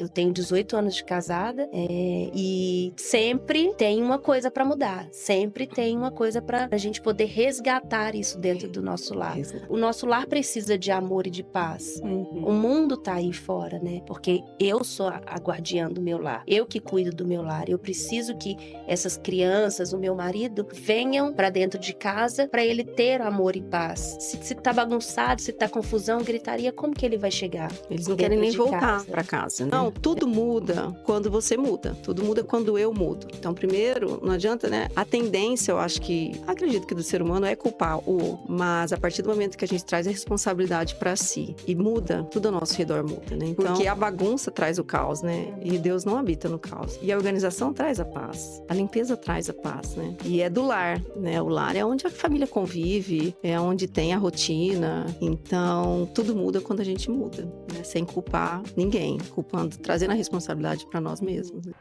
Eu tenho 18 anos de casada, e sempre tem uma coisa para mudar, sempre tem uma coisa para a gente poder resgatar isso dentro do nosso lar. O nosso lar precisa de amor e de paz. O mundo tá aí fora, né? Porque eu sou a guardiã do meu lar, eu que cuido do meu lar. Eu preciso que essas crianças, o meu marido, venham para dentro de casa para ele ter amor e paz. Se tá bagunçado, se tá confusão, gritaria, como que ele vai chegar? Eles não querem nem voltar casa. para casa, né? Não, tudo muda quando você muda. Tudo muda quando eu mudo. Então, primeiro, não adianta, né? A tendência, eu acho que, acredito que do ser humano é culpar o outro. Mas a partir do momento que a gente traz a responsabilidade para si e muda, tudo ao nosso redor muda, né? Então, porque a bagunça traz o caos, né? E Deus não habita no caos. E a organização traz a paz. A limpeza traz a paz, né? E é do lar, né? O lar é onde a família convive, é onde tem a rotina. Então, tudo muda quando a gente muda, né? Sem culpar ninguém, culpando, trazendo a responsabilidade para nós mesmos. Né?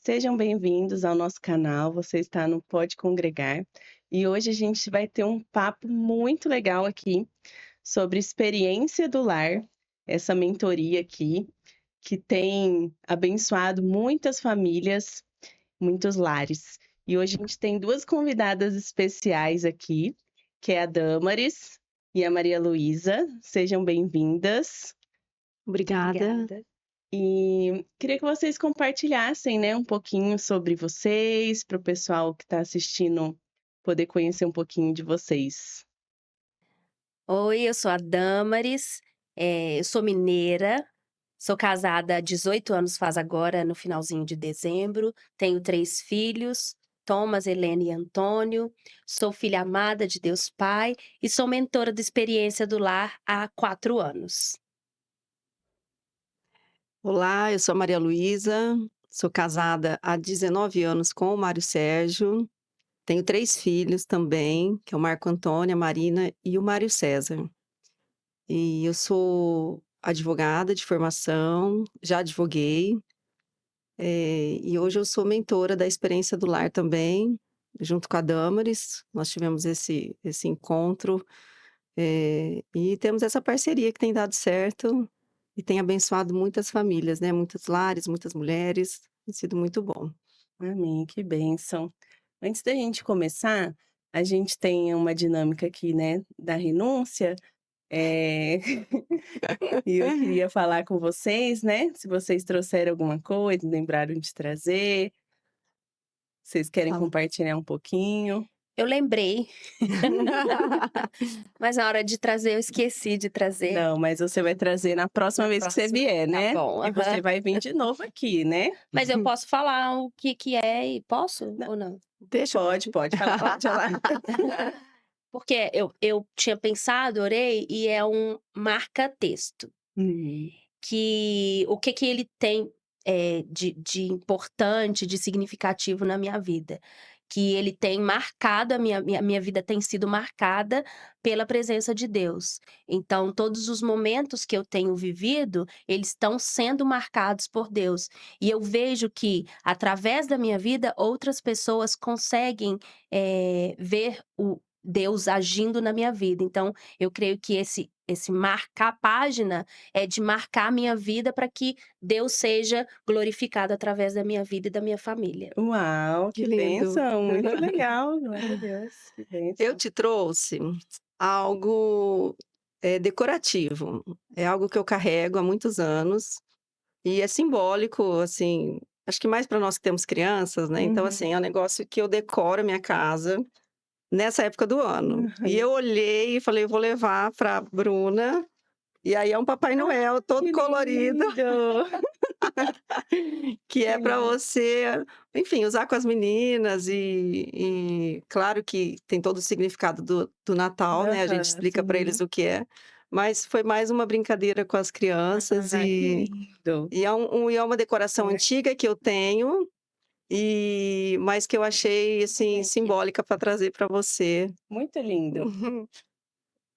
Sejam bem-vindos ao nosso canal, você está no Pode Congregar. E hoje a gente vai ter um papo muito legal aqui sobre experiência do lar, essa mentoria aqui, que tem abençoado muitas famílias, muitos lares. E hoje a gente tem duas convidadas especiais aqui, que é a Damaris e a Maria Luísa. Sejam bem-vindas. Obrigada. E queria que vocês compartilhassem, né, um pouquinho sobre vocês, para o pessoal que está assistindo poder conhecer um pouquinho de vocês. Oi, eu sou a Damaris, eu sou mineira, sou casada há 18 anos faz agora, no finalzinho de dezembro, tenho 3 filhos, Thomas, Helena e Antônio, sou filha amada de Deus Pai e sou mentora da Experiência do Lar há 4 anos. Olá, eu sou a Maria Luísa, sou casada há 19 anos com o Mário Sérgio, tenho 3 filhos também, que é o Marco Antônio, a Marina e o Mário César. E eu sou advogada de formação, já advoguei, e hoje eu sou mentora da Experiência do Lar também, junto com a Damaris. Nós tivemos esse encontro, e temos essa parceria que tem dado certo e tem abençoado muitas famílias, né? Muitos lares, muitas mulheres. Tem sido muito bom. Amém, que bênção. Antes da gente começar, a gente tem uma dinâmica aqui, né, da renúncia. eh, E eu queria falar com vocês, né, se vocês trouxeram alguma coisa, lembraram de trazer, vocês querem Fala. compartilhar um pouquinho. Eu lembrei, mas na hora de trazer eu esqueci de trazer. Não, mas você vai trazer na próxima Na vez que você próxima, vier, tá né? bom, E você aham. vai vir de novo aqui, né? Mas eu posso falar o que é e posso Não. ou não? Deixa. Pode falar, pode falar. Porque eu tinha pensado, orei, e é um marca-texto, Hum. que o que ele tem, de importante, de significativo na minha vida. Que ele tem marcado a minha vida tem sido marcada pela presença de Deus. Então todos os momentos que eu tenho vivido, eles estão sendo marcados por Deus. E eu vejo que, através da minha vida, outras pessoas conseguem, ver o Deus agindo na minha vida. Então eu creio que esse marcar a página é de marcar a minha vida para que Deus seja glorificado através da minha vida e da minha família. Uau, que Que lindo. bênção, muito legal, glória a Deus, que bênção. Eu te trouxe algo, decorativo. É algo que eu carrego há muitos anos e é simbólico, assim, acho que mais para nós que temos crianças, né, então, assim, é um negócio que eu decoro a minha casa nessa época do ano. E eu olhei e falei: "Eu vou levar para Bruna", e aí é um Papai Noel todo Que colorido. lindo! Que é Que para lindo. você, enfim, usar com as meninas e claro que tem todo o significado do Natal, né, a gente Aham, explica para eles sim. o que é, mas foi mais uma brincadeira com as crianças Ai, que lindo. e é uma decoração É. antiga que eu tenho, mas que eu achei, assim, simbólica para trazer para você. Muito lindo.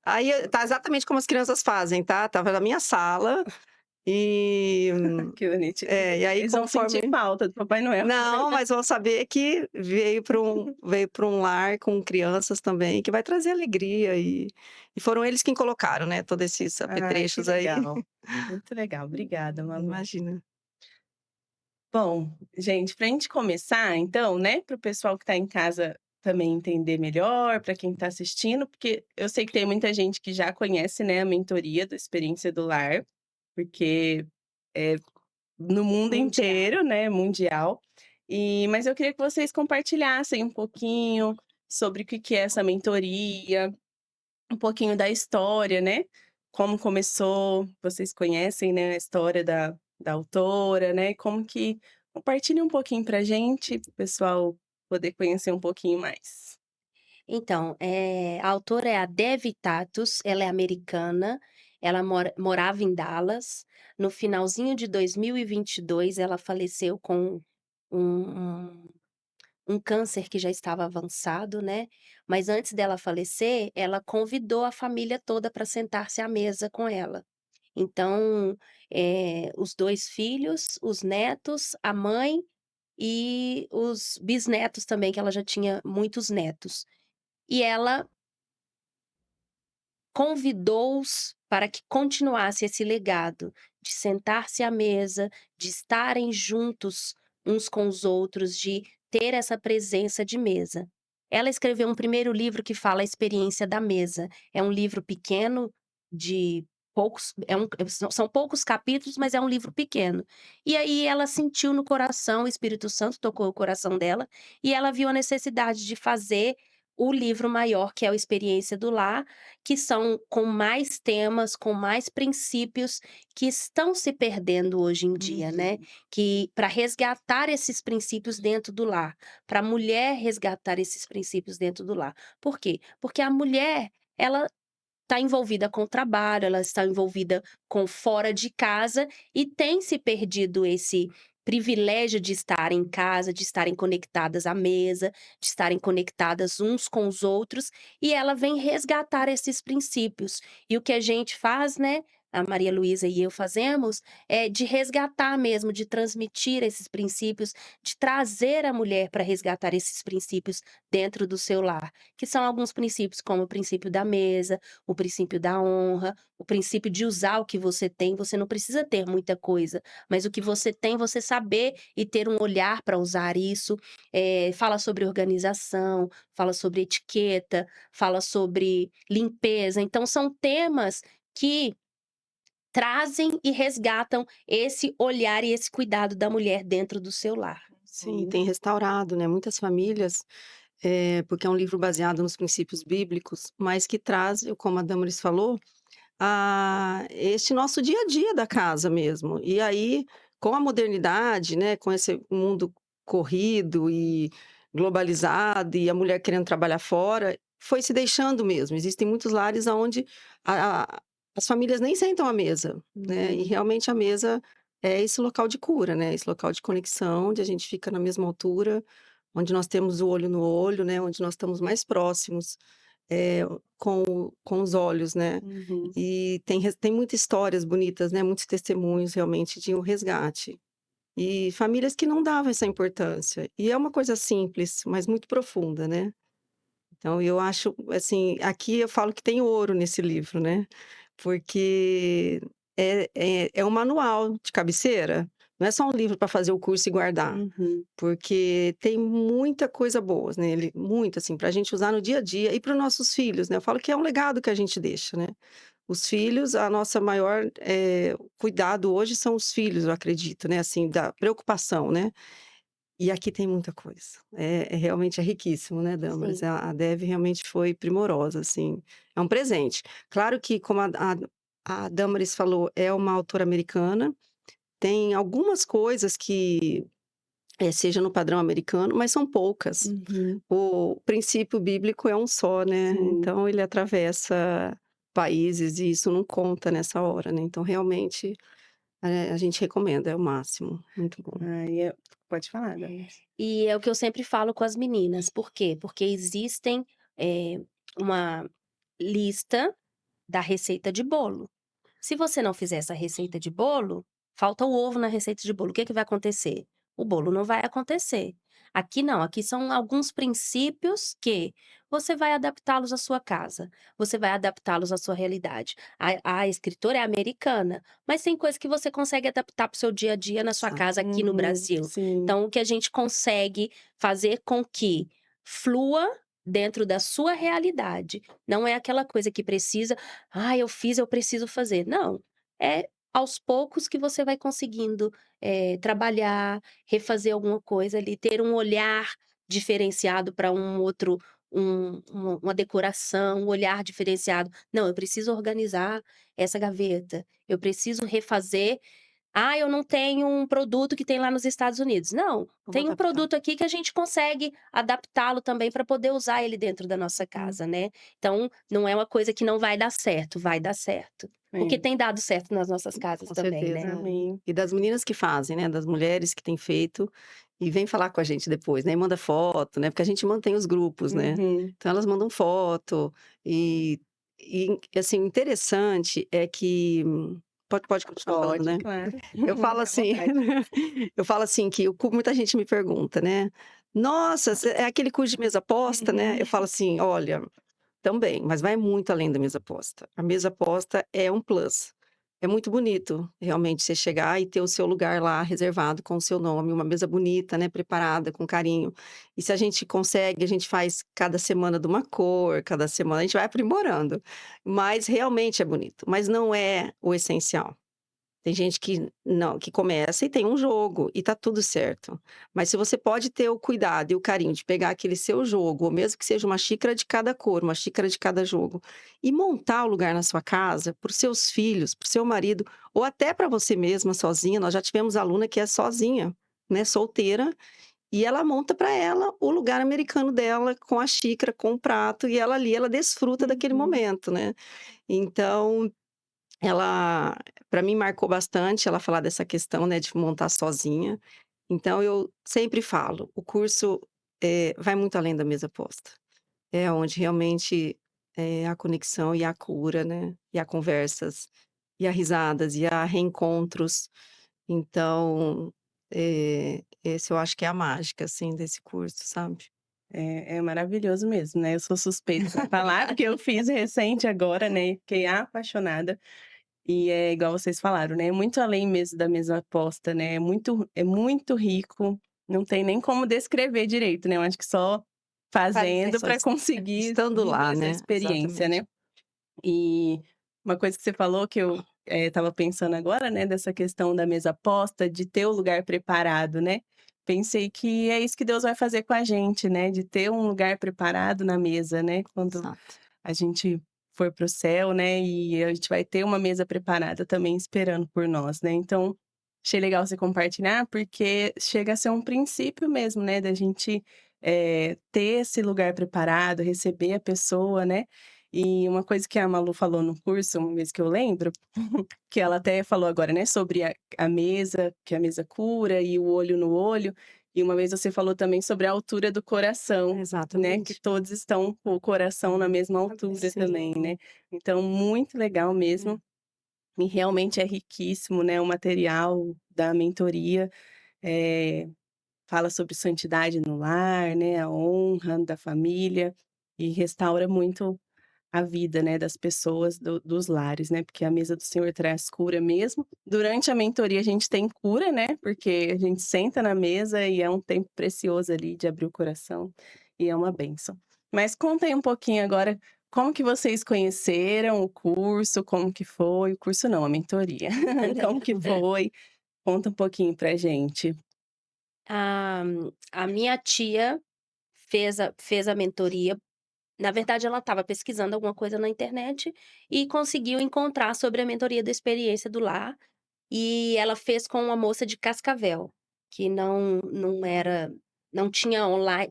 Aí, tá exatamente como as crianças fazem, tá, estava na minha sala. E, Que bonitinho. e aí Eles vão sentir conforme falta do Papai Noel. não, mas vão saber que veio para um lar com crianças também, que vai trazer alegria e foram eles quem colocaram, né, todos esses Ai, que apetrechos aí. legal. Muito legal. Obrigada, Malu. Imagina. Bom, gente, para a gente começar, então, né, para o pessoal que está em casa também entender melhor, para quem está assistindo, porque eu sei que tem muita gente que já conhece, né, a mentoria da experiência do lar, porque é no mundo Mundial. inteiro, né, mundial. Mas eu queria que vocês compartilhassem um pouquinho sobre o que que é essa mentoria, um pouquinho da história, né, como começou, vocês conhecem, né, a história da autora, né, como que compartilhe um pouquinho pra gente, para o pessoal poder conhecer um pouquinho mais. Então, a autora é a Devi Tatus, ela é americana, ela morava em Dallas. No finalzinho de 2022, ela faleceu com um um câncer que já estava avançado, né, mas antes dela falecer, ela convidou a família toda para sentar-se à mesa com ela. Então, os 2 filhos, os netos, a mãe e os bisnetos também, que ela já tinha muitos netos. E ela convidou-os para que continuasse esse legado de sentar-se à mesa, de estarem juntos uns com os outros, de ter essa presença de mesa. Ela escreveu um primeiro livro que fala a experiência da mesa. É um livro pequeno de poucos são poucos capítulos, mas é um livro pequeno. E aí ela sentiu no coração, o Espírito Santo tocou o coração dela, e ela viu a necessidade de fazer o livro maior, que é o Experiência do Lar, que são com mais temas, com mais princípios que estão se perdendo hoje em dia, né, Uhum. que para resgatar esses princípios dentro do lar, para a mulher resgatar esses princípios dentro do lar. Por quê? Porque a mulher, ela está envolvida com o trabalho, ela está envolvida com fora de casa e tem se perdido esse privilégio de estar em casa, de estarem conectadas à mesa, de estarem conectadas uns com os outros, e ela vem resgatar esses princípios. E o que a gente faz, né, a Maria Luísa e eu fazemos, é de resgatar mesmo, de transmitir esses princípios, de trazer a mulher para resgatar esses princípios dentro do seu lar, que são alguns princípios como o princípio da mesa, o princípio da honra, o princípio de usar o que você tem. Você não precisa ter muita coisa, mas o que você tem, você saber e ter um olhar para usar isso. Fala sobre organização, fala sobre etiqueta, fala sobre limpeza. Então são temas que trazem e resgatam esse olhar e esse cuidado da mulher dentro do seu lar. Sim, tem restaurado, né, muitas famílias, porque é um livro baseado nos princípios bíblicos, mas que traz, como a Damaris falou, este nosso dia a dia da casa mesmo. E aí, com a modernidade, né, com esse mundo corrido e globalizado, e a mulher querendo trabalhar fora, foi se deixando mesmo. Existem muitos lares aonde a as famílias nem sentam à mesa, né, e Uhum. realmente a mesa é esse local de cura, né, esse local de conexão, onde a gente fica na mesma altura, onde nós temos o olho no olho, né, onde nós estamos mais próximos, eh, com os olhos, né. Uhum. E tem muitas histórias bonitas, né, muitos testemunhos realmente de um resgate. E famílias que não davam essa importância. E é uma coisa simples, mas muito profunda, né. Então eu acho, assim, aqui eu falo que tem ouro nesse livro, né, porque é um manual de cabeceira, não é só um livro para fazer o curso e guardar, Uhum. porque tem muita coisa boa nele, muito, assim, para a gente usar no dia a dia e para os nossos filhos, né. Eu falo que é um legado que a gente deixa, né. Os filhos, a nossa maior, cuidado hoje são os filhos, eu acredito, né, assim, da preocupação, né. E aqui tem muita coisa. Realmente é riquíssimo, né, Damaris? Sim. A Dev realmente foi primorosa, assim, é um presente. Claro que, como a Damaris falou, é uma autora americana, tem algumas coisas que, seja no padrão americano, mas são poucas. Uhum. O princípio bíblico é um só, né, Sim. então ele atravessa países e isso não conta nessa hora, né, então realmente, a gente recomenda, é o máximo, muito bom. Aí pode falar, Danis. E é o que eu sempre falo com as meninas, por quê? Porque existem, uma lista da receita de bolo. Se você não fizer essa receita de bolo, falta o ovo na receita de bolo, o que que vai acontecer? O bolo não vai acontecer. Aqui não, aqui são alguns princípios que você vai adaptá-los à sua casa, você vai adaptá-los à sua realidade. A escritora é americana, mas tem coisas que você consegue adaptar para o seu dia a dia na sua Exato. casa aqui no Brasil. Sim. Então, o que a gente consegue fazer com que flua dentro da sua realidade. Não é aquela coisa que precisa: "Ah, eu fiz, eu preciso fazer". Não, é aos poucos que você vai conseguindo, trabalhar, refazer alguma coisa ali, ter um olhar diferenciado para um outro uma decoração, um olhar diferenciado. "Não, eu preciso organizar essa gaveta, eu preciso refazer. Ah, eu não tenho um produto que tem lá nos Estados Unidos". Não, Vamos tem um adaptar. produto aqui que a gente consegue adaptá-lo também para poder usar ele dentro da nossa Hum, casa, né. Então, não é uma coisa que não vai dar certo, vai dar certo. Porque é. tem dado certo nas nossas casas Com também, certeza. né. Amém. E das meninas que fazem, né, das mulheres que têm feito e vem falar com a gente depois, né, e manda foto, né, porque a gente mantém os grupos, né. Uhum. Então elas mandam foto e assim, interessante é que pode continuar falando, Pode, né. claro. Eu falo Fica à assim vontade. eu falo assim que muita gente me pergunta, né: "Nossa, você é aquele curso de mesa posta, né?" Uhum. Eu falo assim: "Olha, também, mas vai muito além da mesa posta. A mesa posta é um plus. É muito bonito, realmente, você chegar e ter o seu lugar lá reservado com o seu nome, uma mesa bonita, né, preparada com carinho. E se a gente consegue, a gente faz cada semana de uma cor, cada semana a gente vai aprimorando. Mas realmente é bonito, mas não é o essencial. Tem gente que não, que começa e tem um jogo e tá tudo certo. Mas se você pode ter o cuidado e o carinho de pegar aquele seu jogo, ou mesmo que seja uma xícara de cada cor, uma xícara de cada jogo, e montar o lugar na sua casa para os seus filhos, para o seu marido, ou até para você mesma sozinha. Nós já tivemos aluna que é sozinha, né, solteira, e ela monta para ela o lugar americano dela com a xícara, com o prato, e ela ali, ela desfruta daquele Uhum. momento, né. Então ela, para mim, marcou bastante ela falar dessa questão, né, de montar sozinha. Então eu sempre falo, o curso, vai muito além da mesa posta. É onde realmente, a conexão e a cura, né, e há conversas, e há risadas, e há reencontros. Então, esse eu acho que é a mágica, assim, desse curso, sabe. É maravilhoso mesmo, né, eu sou suspeita para falar, porque eu fiz recente agora, né, e fiquei apaixonada. E é igual vocês falaram, né, é muito além mesmo da mesa posta, né, é muito rico, não tem nem como descrever direito, né, eu acho que só Fazer. fazendo Só para conseguir estando viver lá, essa né. experiência, Exatamente. né. E uma coisa que você falou que eu, estava pensando agora, né, dessa questão da mesa posta, de ter o lugar preparado, né. Pensei que é isso que Deus vai fazer com a gente, né, de ter um lugar preparado na mesa, né, quando Exato. a gente for para o céu, né, e a gente vai ter uma mesa preparada também esperando por nós, né. Então, achei legal você compartilhar, porque chega a ser um princípio mesmo, né, da gente, ter esse lugar preparado, receber a pessoa, né. E uma coisa que a Malu falou no curso, uma vez que eu lembro, que ela até falou agora, né, sobre a mesa, que a mesa cura e o olho no olho, e uma vez você falou também sobre a altura do coração, né, que Exatamente. todos estão com o coração na mesma altura também, né. Sim. Então muito legal mesmo, e realmente é riquíssimo, né, o material da mentoria, eh, fala sobre santidade no lar, né, a honra da família, e restaura muito a vida, né, das pessoas dos lares, né, porque a mesa do Senhor traz cura mesmo. Durante a mentoria a gente tem cura, né, porque a gente senta na mesa e é um tempo precioso ali de abrir o coração, e é uma bênção. Mas conta aí um pouquinho agora, como que vocês conheceram o curso, como que foi o curso não, a mentoria. Como que foi? Conta um pouquinho pra gente. A a minha tia fez a mentoria. Na verdade, ela estava pesquisando alguma coisa na internet e conseguiu encontrar sobre a mentoria da experiência do lar, e ela fez com uma moça de Cascavel, que não era, não tinha online,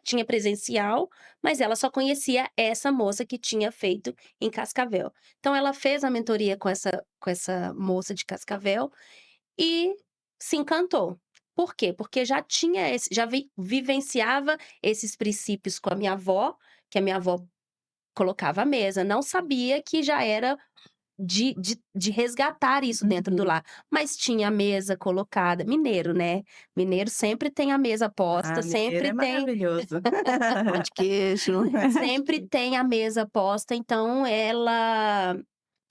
tinha presencial, mas ela só conhecia essa moça que tinha feito em Cascavel. Então ela fez a mentoria com essa moça de Cascavel e se encantou. Por quê? Porque já vivenciava esses princípios com a minha avó, que a minha avó colocava à mesa, não sabia que já era de resgatar isso dentro do Uhum. lar. Mas tinha a mesa colocada mineiro, né, mineiro sempre tem a mesa posta, Ah, mineiro sempre é tem maravilhoso. Pão de queijo. sempre tem a mesa posta, então ela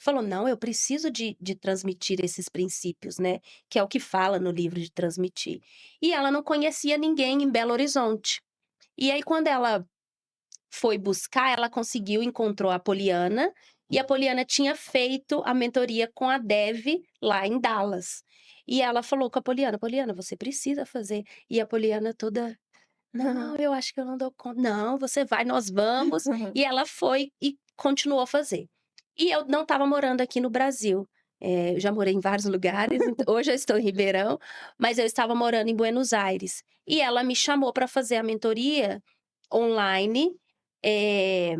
falou: "Não, eu preciso de transmitir esses princípios, né", que é o que fala no livro de transmitir. E ela não conhecia ninguém em Belo Horizonte. E aí quando ela foi buscar, ela conseguiu, encontrou a Poliana, e a Poliana tinha feito a mentoria com a Dev lá em Dallas. E ela falou com a Poliana: "Poliana, você precisa fazer". E a Poliana toda: "Não, eu acho que eu não dou conta". "Não, você vai, nós vamos". E ela foi e continuou a fazer. E eu não estava morando aqui no Brasil, eu já morei em vários lugares, hoje eu estou em Ribeirão, mas eu estava morando em Buenos Aires. E ela me chamou para fazer a mentoria online, eh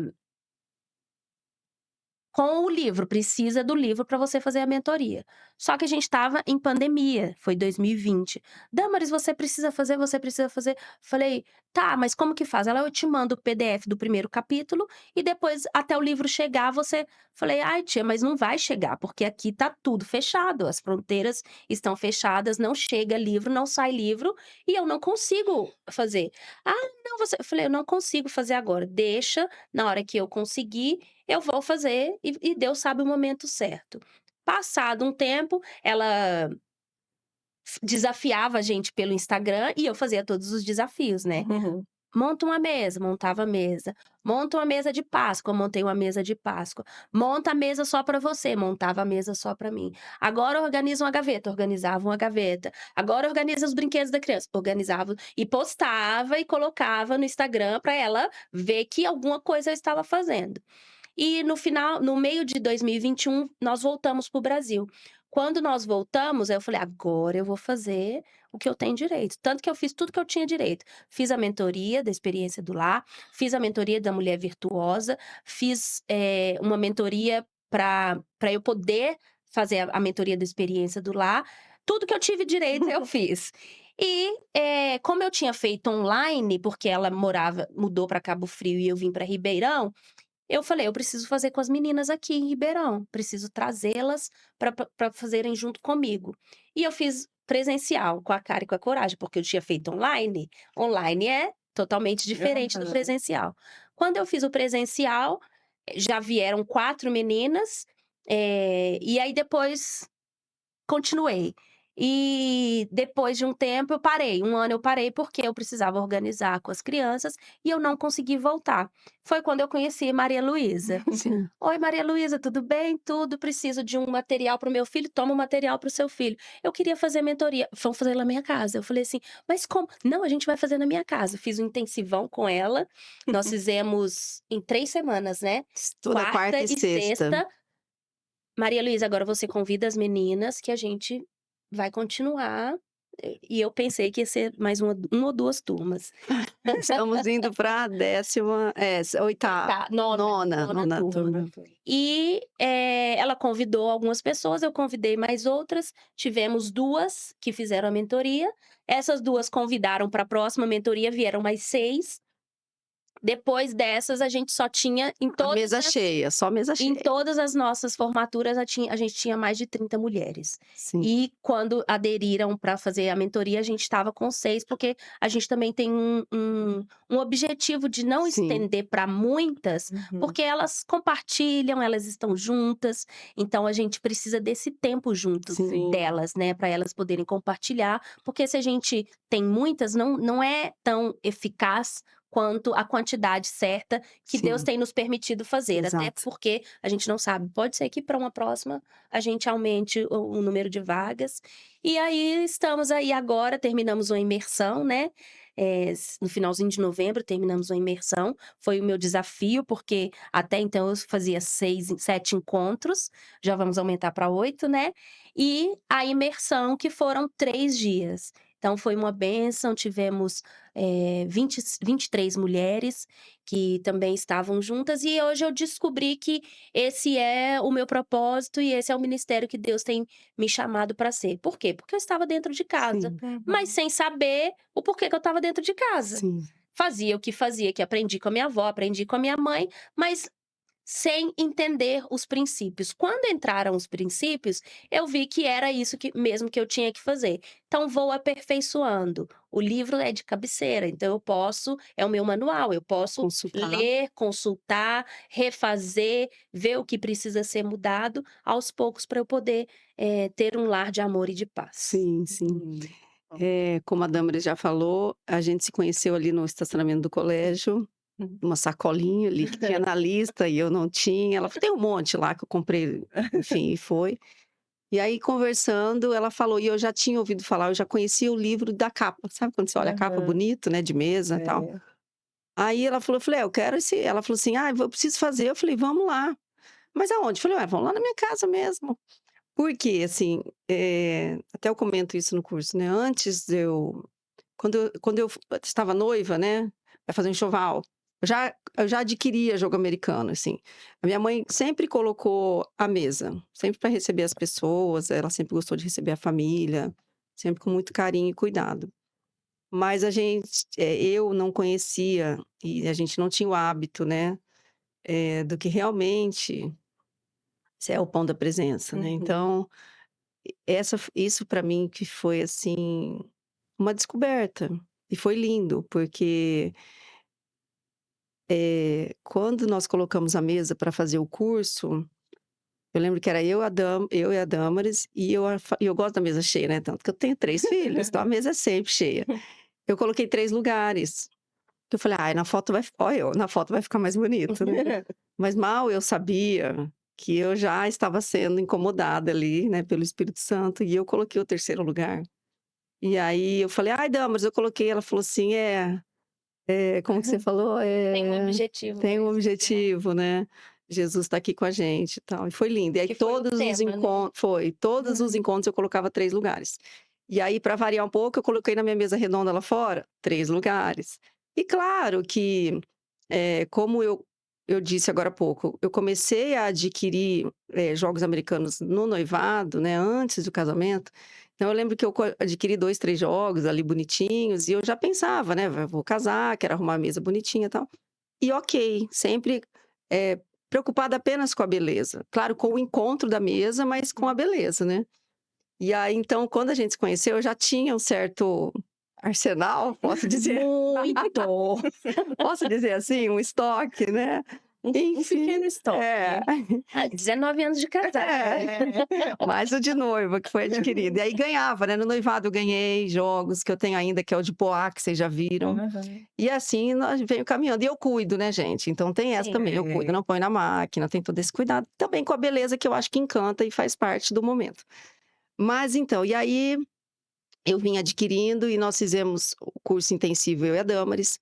com o livro, precisa do livro para você fazer a mentoria. Só que a gente estava em pandemia, foi 2020. "Damaris, você precisa fazer, você precisa fazer". Falei: "Tá, mas como que faz?". Ela: "Eu te mando o PDF do primeiro capítulo e depois até o livro chegar você". Falei: "Ai tia, mas não vai chegar, porque aqui tá tudo fechado, as fronteiras estão fechadas, não chega livro, não sai livro e eu não consigo fazer". "Ah, não, você". Eu falei: "Eu não consigo fazer agora, deixa, na hora que eu conseguir, eu vou fazer e Deus sabe o momento certo". Passado um tempo, ela desafiava a gente pelo Instagram e eu fazia todos os desafios, né. "Monta uma mesa", montava a mesa. "Monta uma mesa de Páscoa", montei uma mesa de Páscoa. "Monta a mesa só para você", montava a mesa só para mim. "Agora organiza uma gaveta", organizava uma gaveta. "Agora organiza os brinquedos da criança", organizava e postava e colocava no Instagram para ela ver que alguma coisa eu estava fazendo. E no meio de 2021, nós voltamos para o Brasil. Quando nós voltamos, aí eu falei: "Agora eu vou fazer o que eu tenho direito". Tanto que eu fiz tudo que eu tinha direito. Fiz a mentoria da experiência do lar, fiz a mentoria da mulher virtuosa, fiz, uma mentoria para eu poder fazer a mentoria da experiência do lar. Tudo que eu tive direito eu fiz. E, como eu tinha feito online, porque ela mudou para Cabo Frio e eu vim para Ribeirão, eu falei: "Eu preciso fazer com as meninas aqui em Ribeirão, preciso trazê-las para fazerem junto comigo". E eu fiz presencial, com a cara e com a coragem, porque eu tinha feito online, online é totalmente diferente do Aham. presencial. Quando eu fiz o presencial, já vieram 4 meninas, e aí depois continuei. E depois de um tempo eu parei, 1 ano eu parei, porque eu precisava organizar com as crianças e eu não consegui voltar. Foi quando eu conheci Maria Luísa. Sim. "Oi, Maria Luísa, tudo bem? Tudo. Preciso de um material para o meu filho". "Toma o material para o seu filho". "Eu queria fazer mentoria". "Vamos fazer na minha casa". Eu falei assim: "Mas como?". "Não, a gente vai fazer na minha casa". Fiz um intensivão com ela, nós fizemos em 3 semanas, né, Toda quarta quarta e e sexta. sexta. "Maria Luísa, agora você convida as meninas que a gente vai continuar", e eu pensei que ia ser mais uma ou 2 turmas. Estamos indo para a 10ª, oitava, Tá, nona, nona nona turma. turma. E, ela convidou algumas pessoas, eu convidei mais outras, tivemos 2 que fizeram a mentoria, essas 2 convidaram para a próxima mentoria, vieram mais 6. Depois dessas a gente só tinha A mesa cheia, só mesa em cheia. todas as nossas formaturas a gente tinha mais de 30 mulheres. Sim, E quando aderiram para fazer a mentoria, a gente estava com 6, porque a gente também tem um objetivo de não sim, estender para muitas, Uhum. porque elas compartilham, elas estão juntas, então a gente precisa desse tempo junto sim, Sim. delas, né, para elas poderem compartilhar, porque se a gente tem muitas, não é tão eficaz quanto a quantidade certa que Deus sim, tem nos permitido fazer, até exato. porque a gente não sabe, pode ser que para uma próxima a gente aumente o número de vagas. E aí estamos aí agora, terminamos uma imersão, né, no finalzinho de novembro terminamos uma imersão, foi o meu desafio, porque até então eu fazia 7 encontros, já vamos aumentar para 8, né, e a imersão que foram 3 dias. Então foi uma bênção, tivemos, 23 mulheres que também estavam juntas, e hoje eu descobri que esse é o meu propósito e esse é o ministério que Deus tem me chamado para ser. Por quê? Porque eu estava dentro de casa, Sim, mas Uhum. sem saber o porquê que eu estava dentro de casa. sim, Fazia o que fazia, que aprendi com a minha avó, aprendi com a minha mãe, mas sem entender os princípios. Quando entraram os princípios, eu vi que era isso que mesmo que eu tinha que fazer. Então vou aperfeiçoando. O livro é de cabeceira, então eu posso é o meu manual, eu posso Consultar. ler, consultar, refazer, ver o que precisa ser mudado aos poucos para eu poder, ter um lar de amor e de paz. Sim, sim. Hum. Como a Damaris já falou, a gente se conheceu ali no estacionamento do colégio, uma sacolinha ali que tinha na lista e eu não tinha. Ela falou: "Tem um monte lá que eu comprei", enfim, e foi. E aí conversando, ela falou e eu já tinha ouvido falar, eu já conhecia o livro da capa, sabe quando você olha a capa Aham. bonito, né, de mesa, e tal. É. Aí ela falou eu falei: "Eu quero esse", ela falou assim: "Ah, eu preciso fazer", eu falei: "Vamos lá". "Mas aonde?" Eu falei: "Ué, vamos lá na minha casa mesmo". Porque, assim, até eu comento isso no curso, né, antes de eu quando eu estava noiva, né, vai fazer um enxoval, eu já adquiria jogo americano, assim. A minha mãe sempre colocou a mesa, sempre para receber as pessoas, ela sempre gostou de receber a família, sempre com muito carinho e cuidado. Mas eu não conhecia e a gente não tinha o hábito, né, do que realmente se é o pão da presença, né. Uhum. Então, isso para mim que foi, assim, uma descoberta. E foi lindo, porque, quando nós colocamos a mesa para fazer o curso, eu lembro que era eu e a Damaris, e eu gosto da mesa cheia, né, tanto que eu tenho 3 filhos, então a mesa é sempre cheia. Eu coloquei 3 lugares, que eu falei: "Ai, na foto vai olha eu, na foto vai ficar mais bonito, né". Mas mal eu sabia que eu já estava sendo incomodada ali, né, pelo Espírito Santo, e eu coloquei o terceiro lugar. E aí eu falei: "Ai, Damaris, eu coloquei", ela falou assim: como que você falou? Tem um objetivo Tem um mais objetivo, né, Jesus está aqui com a gente e tal, e foi lindo. E aí que foi o tema, né. todos os encontros eu colocava 3 lugares. E aí para variar um pouco, eu coloquei na minha mesa redonda lá fora, 3 lugares. E claro que, como eu disse agora há pouco, eu comecei a adquirir, jogos americanos no noivado, né, antes do casamento, então eu lembro que eu adquiri 2, 3 jogos ali bonitinhos e eu já pensava, né, vou casar, quero arrumar a mesa bonitinha e tal. E ok, sempre, preocupada apenas com a beleza. Claro, com o encontro da mesa, mas com a beleza, né. E aí, então, quando a gente se conheceu, eu já tinha um certo arsenal, posso dizer? Muito. Posso dizer assim? Um estoque, né. Um Enfim, pequeno estoque. é. 19 anos de casada. Mais o de noiva que foi adquirido. E aí ganhava, né, no noivado eu ganhei jogos que eu tenho ainda, que é o de poá, que vocês já viram. Aham. E assim nós venho caminhando. E eu cuido, né, gente, então tem essa Sim. também, eu cuido, não põe na máquina, tem todo esse cuidado, também com a beleza que eu acho que encanta e faz parte do momento. Mas então, e aí eu vim adquirindo e nós fizemos o curso intensivo, eu e a Damaris.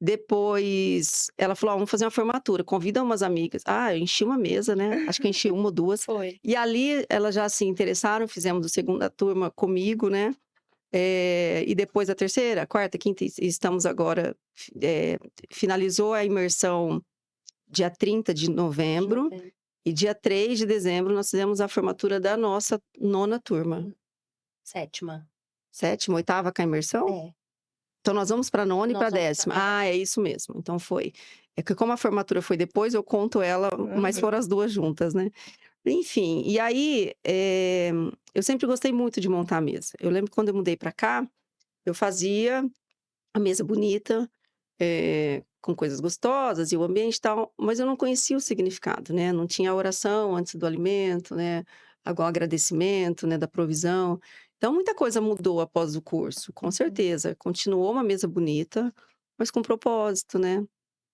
Depois ela falou: "Ó, vamos fazer uma formatura, convida umas amigas". Ah, eu enchi uma mesa, né, acho que eu enchi 1 ou 2. Foi. E ali elas já se interessaram, fizemos a segunda turma comigo, né, e depois a terceira, quarta, quinta, e estamos agora, finalizou a imersão dia 30 de De novembro, novembro. e dia 3 de dezembro nós fizemos a formatura da nossa nona turma. 7ª. Sétima, oitava com a imersão? É, Então nós vamos para a nona e para nós a vamos pra 10ª. Ah, é isso mesmo, então foi. É que como a formatura foi depois, eu conto ela, mas Aham. foram as 2 juntas, né. Enfim, e aí, eu sempre gostei muito de montar a mesa. Eu lembro que quando eu mudei para cá, eu fazia a mesa bonita, com coisas gostosas e o ambiente e tal, mas eu não conhecia o significado, né, não tinha a oração antes do alimento, né, o agradecimento, né, da provisão. Então muita coisa mudou após o curso, com Uhum. certeza. Continuou uma mesa bonita, mas com propósito, né,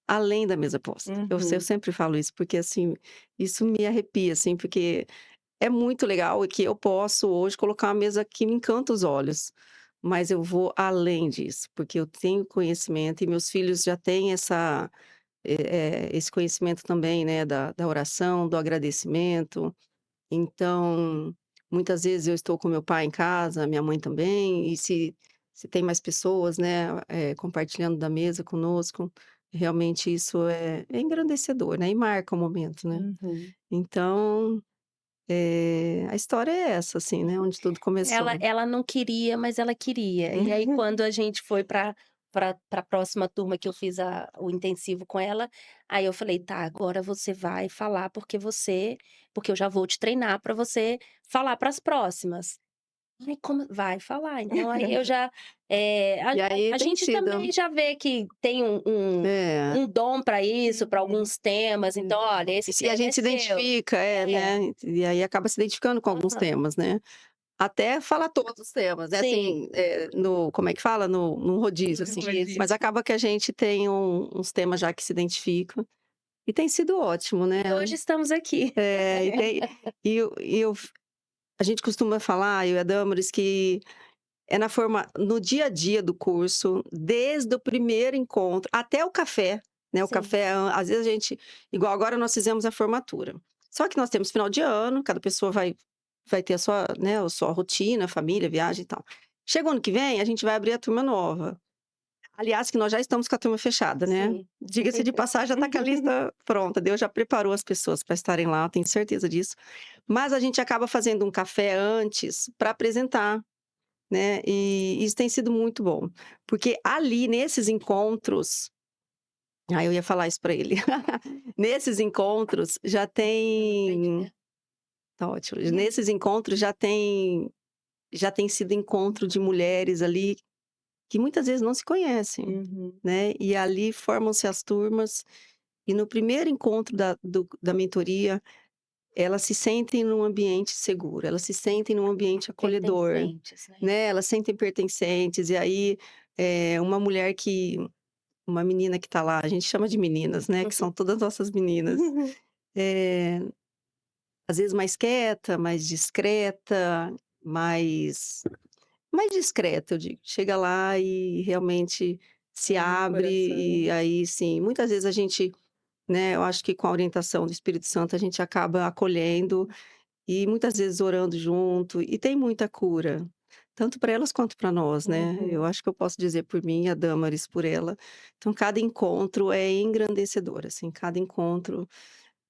além da mesa posta. Eu Uhum. sempre falo isso, porque, assim, isso me arrepia, assim, porque é muito legal e que eu posso hoje colocar uma mesa que me encanta os olhos, mas eu vou além disso, porque eu tenho conhecimento e meus filhos já têm esse conhecimento também, né, da oração, do agradecimento. Então, muitas vezes eu estou com meu pai em casa, minha mãe também, e se tem mais pessoas, né, compartilhando da mesa conosco, realmente isso é engrandecedor, né, e marca o momento, né. Uhum. Então a história é essa, assim, né, onde tudo ela começou. ela não queria, mas ela queria. E aí quando a gente foi para pra próxima turma que eu fiz o intensivo com ela, aí eu falei: "Tá, agora você vai falar porque eu já vou te treinar pra você falar para as próximas". Ai, como vai falar. Então aí eu já, a E aí a tem gente sido também já vê que tem é. um dom para isso, para Uhum. alguns temas, então: "Olha, esse E a tema é gente se seu". identifica, É. né, e aí acaba se identificando com alguns Aham. temas, né. Até falar todos os temas, né, Sim, assim, no como é que fala? No rodízio, no assim. rodízio. Mas acaba que a gente tem uns temas já que se identificam, e tem sido ótimo, né. E hoje estamos aqui. E tem e eu a gente costuma falar, eu e a Damaris, que é no dia a dia do curso, desde o primeiro encontro até o café, né, o Sim. café às vezes a gente igual agora nós fizemos a formatura. Só que nós temos final de ano, cada pessoa vai ter a sua, né, a sua rotina, família, viagem e tal. Chega o ano que vem, a gente vai abrir a turma nova. Aliás, que nós já estamos com a turma fechada, né. Sim. Diga-se de passagem, já está com a lista pronta, Deus já preparou as pessoas para estarem lá, tenho certeza disso. Mas a gente acaba fazendo um café antes para apresentar, né, e isso tem sido muito bom, porque ali nesses encontros eu ia falar isso para ele. Nesses encontros já tem tá ótimo. Nesses encontros já tem sido encontro de mulheres ali que muitas vezes não se conhecem, Uhum. né, e ali formam-se as turmas, e no primeiro encontro da mentoria, elas se sentem num ambiente seguro, elas se sentem num ambiente acolhedor, Pertencentes, né. né, elas sentem pertencentes, e aí, uma menina que está lá, a gente chama de meninas, né, que são todas nossas meninas, eh, às vezes mais quieta, mais discreta, mais discreta, eu digo. Chega lá e realmente se Abre o abre, coração. e aí sim, muitas vezes a gente, né, eu acho que com a orientação do Espírito Santo a gente acaba acolhendo e muitas vezes orando junto, e tem muita cura, tanto para elas quanto para nós, né. Eu Uhum. acho que eu posso dizer por mim e a Damaris por ela. Então cada encontro é engrandecedor, assim, cada encontro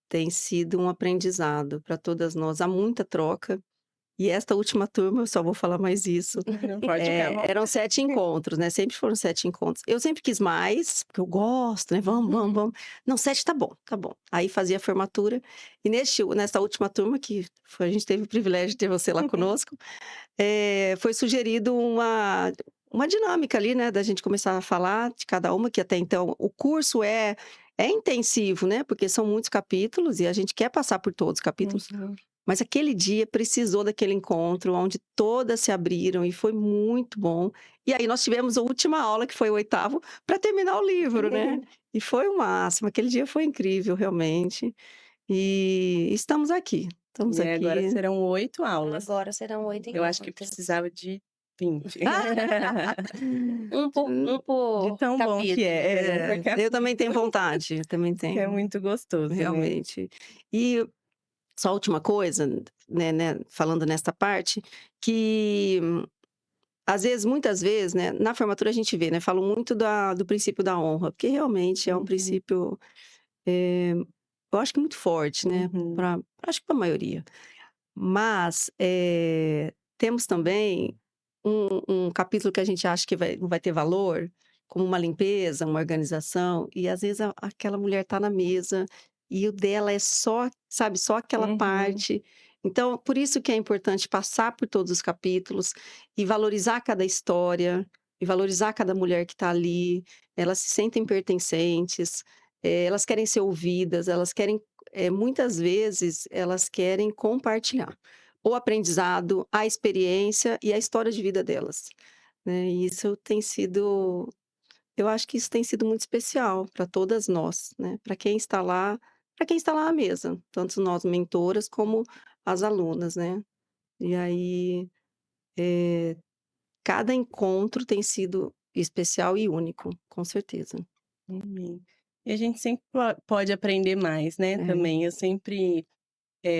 tem sido um aprendizado para todas nós, há muita troca. E esta última turma, eu só vou falar mais isso, Não pode ficar à eram vontade. 7 encontros, né, sempre foram 7 encontros. Eu sempre quis mais, porque eu gosto, né, vamos, vamos, vamos. Não, 7 tá bom, tá bom. Aí fazia a formatura, e nessa última turma a gente teve o privilégio de ter você lá conosco, foi sugerido uma dinâmica ali, né, da gente começar a falar de cada uma, que até então o curso é intensivo, né, porque são muitos capítulos e a gente quer passar por todos os capítulos, Uhum. mas aquele dia precisou daquele encontro onde todas se abriram e foi muito bom. E aí nós tivemos a última aula, que foi o oitavo, para terminar o livro, né. E foi o máximo, aquele dia foi incrível realmente. E estamos E aí agora aqui. serão 8 aulas. Agora serão 8 Eu acho que encontros. precisava de 20. Um De por tão bom que capítulo. é, por Eu também tenho capítulo, vontade, também que é tenho, muito gostoso, né. realmente. E só a última coisa, né, falando nesta parte, que às vezes, muitas vezes, né, na formatura a gente vê, né, falam muito do princípio da honra, porque realmente é um Uhum, princípio, eu acho que muito forte, né, uhum, acho que para a maioria. Mas, temos também um capítulo que a gente acha que não vai ter valor, como uma limpeza, uma organização, e às vezes aquela mulher está na mesa e o dela é só, sabe, só aquela uhum. parte. Então, por isso que é importante passar por todos os capítulos e valorizar cada história, e valorizar cada mulher que está ali. Elas se sentem pertencentes, elas querem ser ouvidas, elas querem muitas vezes elas querem compartilhar o aprendizado, a experiência e a história de vida delas, né, e isso tem sido eu acho que isso tem sido muito especial para todas nós, né, para quem está lá à mesa, tanto nós mentoras como as alunas, né. E aí, cada encontro tem sido especial e único, com certeza. Uhum. E a gente sempre pode aprender mais, né, É. também. Eu sempre,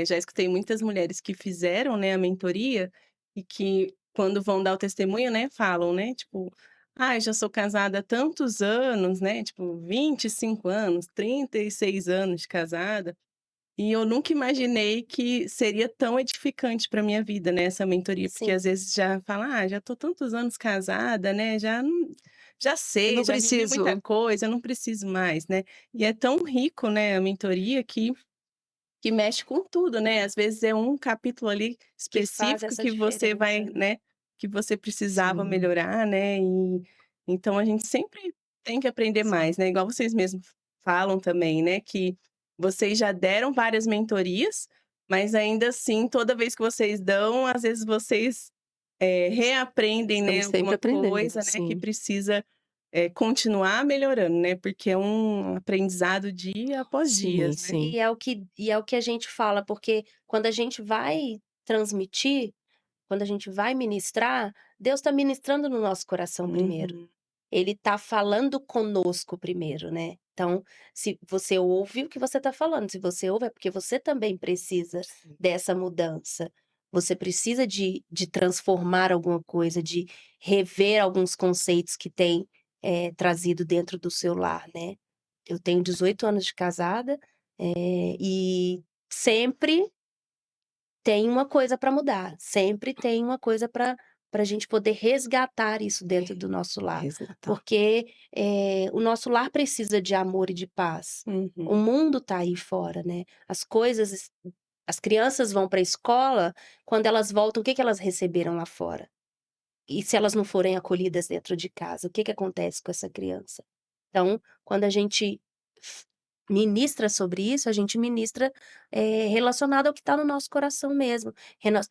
já escutei muitas mulheres que fizeram, né, a mentoria e que quando vão dar o testemunho, né, falam, né, tipo: "Ai, já sou casada há tantos anos", né, tipo 25 anos, 36 anos de casada, e eu nunca imaginei que seria tão edificante para minha vida, né, essa mentoria, porque Sim. às vezes já fala: "Ah, já tô tantos anos casada, né, já não já Eu sei, não já vivi muita preciso. coisa, eu não preciso mais, né. E é tão rico, né, a mentoria que mexe com tudo, né, às vezes é um capítulo ali Que faz específico essa que você vai, diferença, né. né, que você precisava Sim, melhorar, né, e então a gente sempre tem que aprender sim, mais, né, igual vocês mesmos falam também, né, que vocês já deram várias mentorias, mas ainda assim toda vez que vocês dão, às vezes vocês, reaprendem, né, estamos sempre alguma aprendendo, coisa, né, que sim. precisa, continuar melhorando, né, porque é um aprendizado dia após Sim, dias, né. sim. E é o que a gente fala, porque quando a gente vai transmitir, quando a gente vai ministrar, Deus está ministrando no nosso coração primeiro. Uhum. Ele está falando conosco primeiro, né. Então, se você ouve o que você está falando, se você ouve é porque você também precisa Sim. dessa mudança. Você precisa de transformar alguma coisa, de rever alguns conceitos que tem, trazido dentro do seu lar, né. Eu tenho 18 anos de casada, e sempre tem uma coisa para mudar, sempre tem uma coisa para a gente poder resgatar isso dentro É, do nosso lar, resgatar. porque, o nosso lar precisa de amor e de paz. O Uhum. mundo está aí fora, né, as crianças vão para a escola, quando elas voltam, o que que elas receberam lá fora? E se elas não forem acolhidas dentro de casa, o que que acontece com essa criança? Então, quando a gente f ministra sobre isso, a gente ministra, relacionado ao que está no nosso coração mesmo,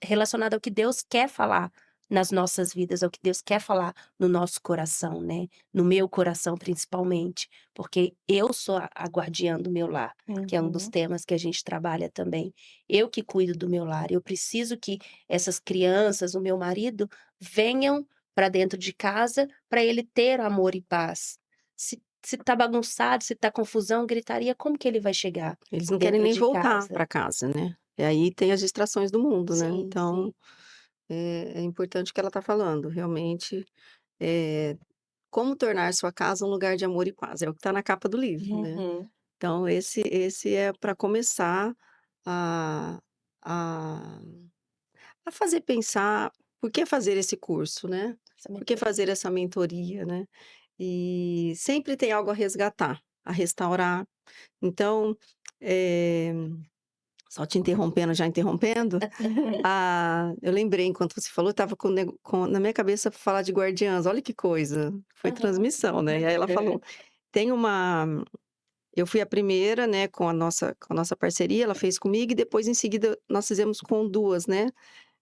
relacionado ao que Deus quer falar nas nossas vidas, ao que Deus quer falar no nosso coração, né, no meu coração principalmente, porque eu sou a guardiã do meu lar, que é um dos Uhum. temas que a gente trabalha também. Eu que cuido do meu lar, eu preciso que essas crianças, o meu marido, venham para dentro de casa, para ele ter amor e paz. Se tá bagunçado, se tá confusão, gritaria, como que ele vai chegar Eles não querem dentro nem de voltar casa? para casa, né. E aí tem as distrações do mundo, né, Sim, então, sim. é importante o que ela está falando, realmente, eh, como tornar sua casa um lugar de amor e paz, é o que está na capa do livro, né. Uhum. Então esse é para começar a a a fazer pensar, por que fazer esse curso, né, Essa por que mentoria. fazer essa mentoria, né. E sempre tem algo a resgatar, a restaurar. Então, eh, só te interrompendo, já interrompendo, eu lembrei enquanto você falou, estava com na minha cabeça falar de guardiãs, olha que coisa, foi Aham. transmissão, né, e aí ela falou, tem uma eu fui a primeira, né, com a nossa parceria, ela fez comigo e depois em seguida nós fizemos com 2, né,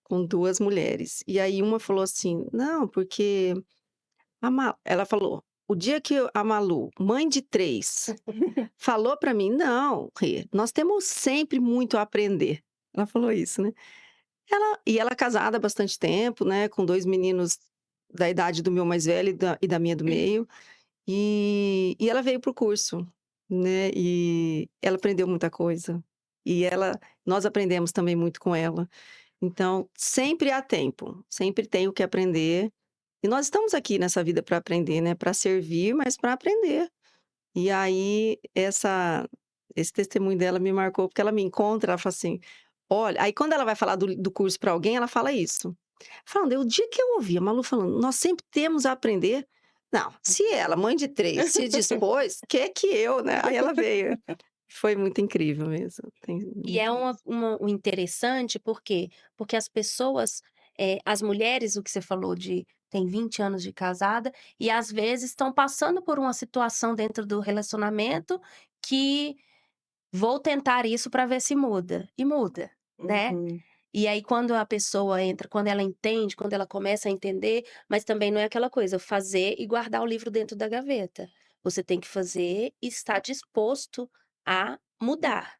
com 2 mulheres. E aí uma falou assim: "Não, porque ela falou: "O dia que a Malu, mãe de 3, falou para mim: 'Não, Rê, nós temos sempre muito a aprender'". Ela falou isso, né. Ela é casada há bastante tempo, né, com 2 meninos da idade do meu mais velho e da minha do meio, e ela veio para o curso, né, e ela aprendeu muita coisa. E nós aprendemos também muito com ela. Então, sempre há tempo, sempre tem o que aprender, e nós estamos aqui nessa vida para aprender, né, para servir, mas para aprender. E aí esse testemunho dela me marcou, porque ela me encontra, ela fala assim: "Olha", aí quando ela vai falar do curso para alguém, ela fala isso. Falando: "O dia que eu ouvi a Malu falando: 'Nós sempre temos a aprender', não, se ela, mãe de 3, se dispôs, que eu, né?". Aí ela veio. Foi muito incrível mesmo, tem E é muito isso. o interessante, por quê? Porque as pessoas, as mulheres, o que você falou de tem 20 anos de casada, e às vezes estão passando por uma situação dentro do relacionamento que vou tentar isso para ver se muda, e muda, né. Uhum. E aí quando a pessoa entra, quando ela entende, quando ela começa a entender, mas também não é aquela coisa, fazer e guardar o livro dentro da gaveta. Você tem que fazer e estar disposto a mudar.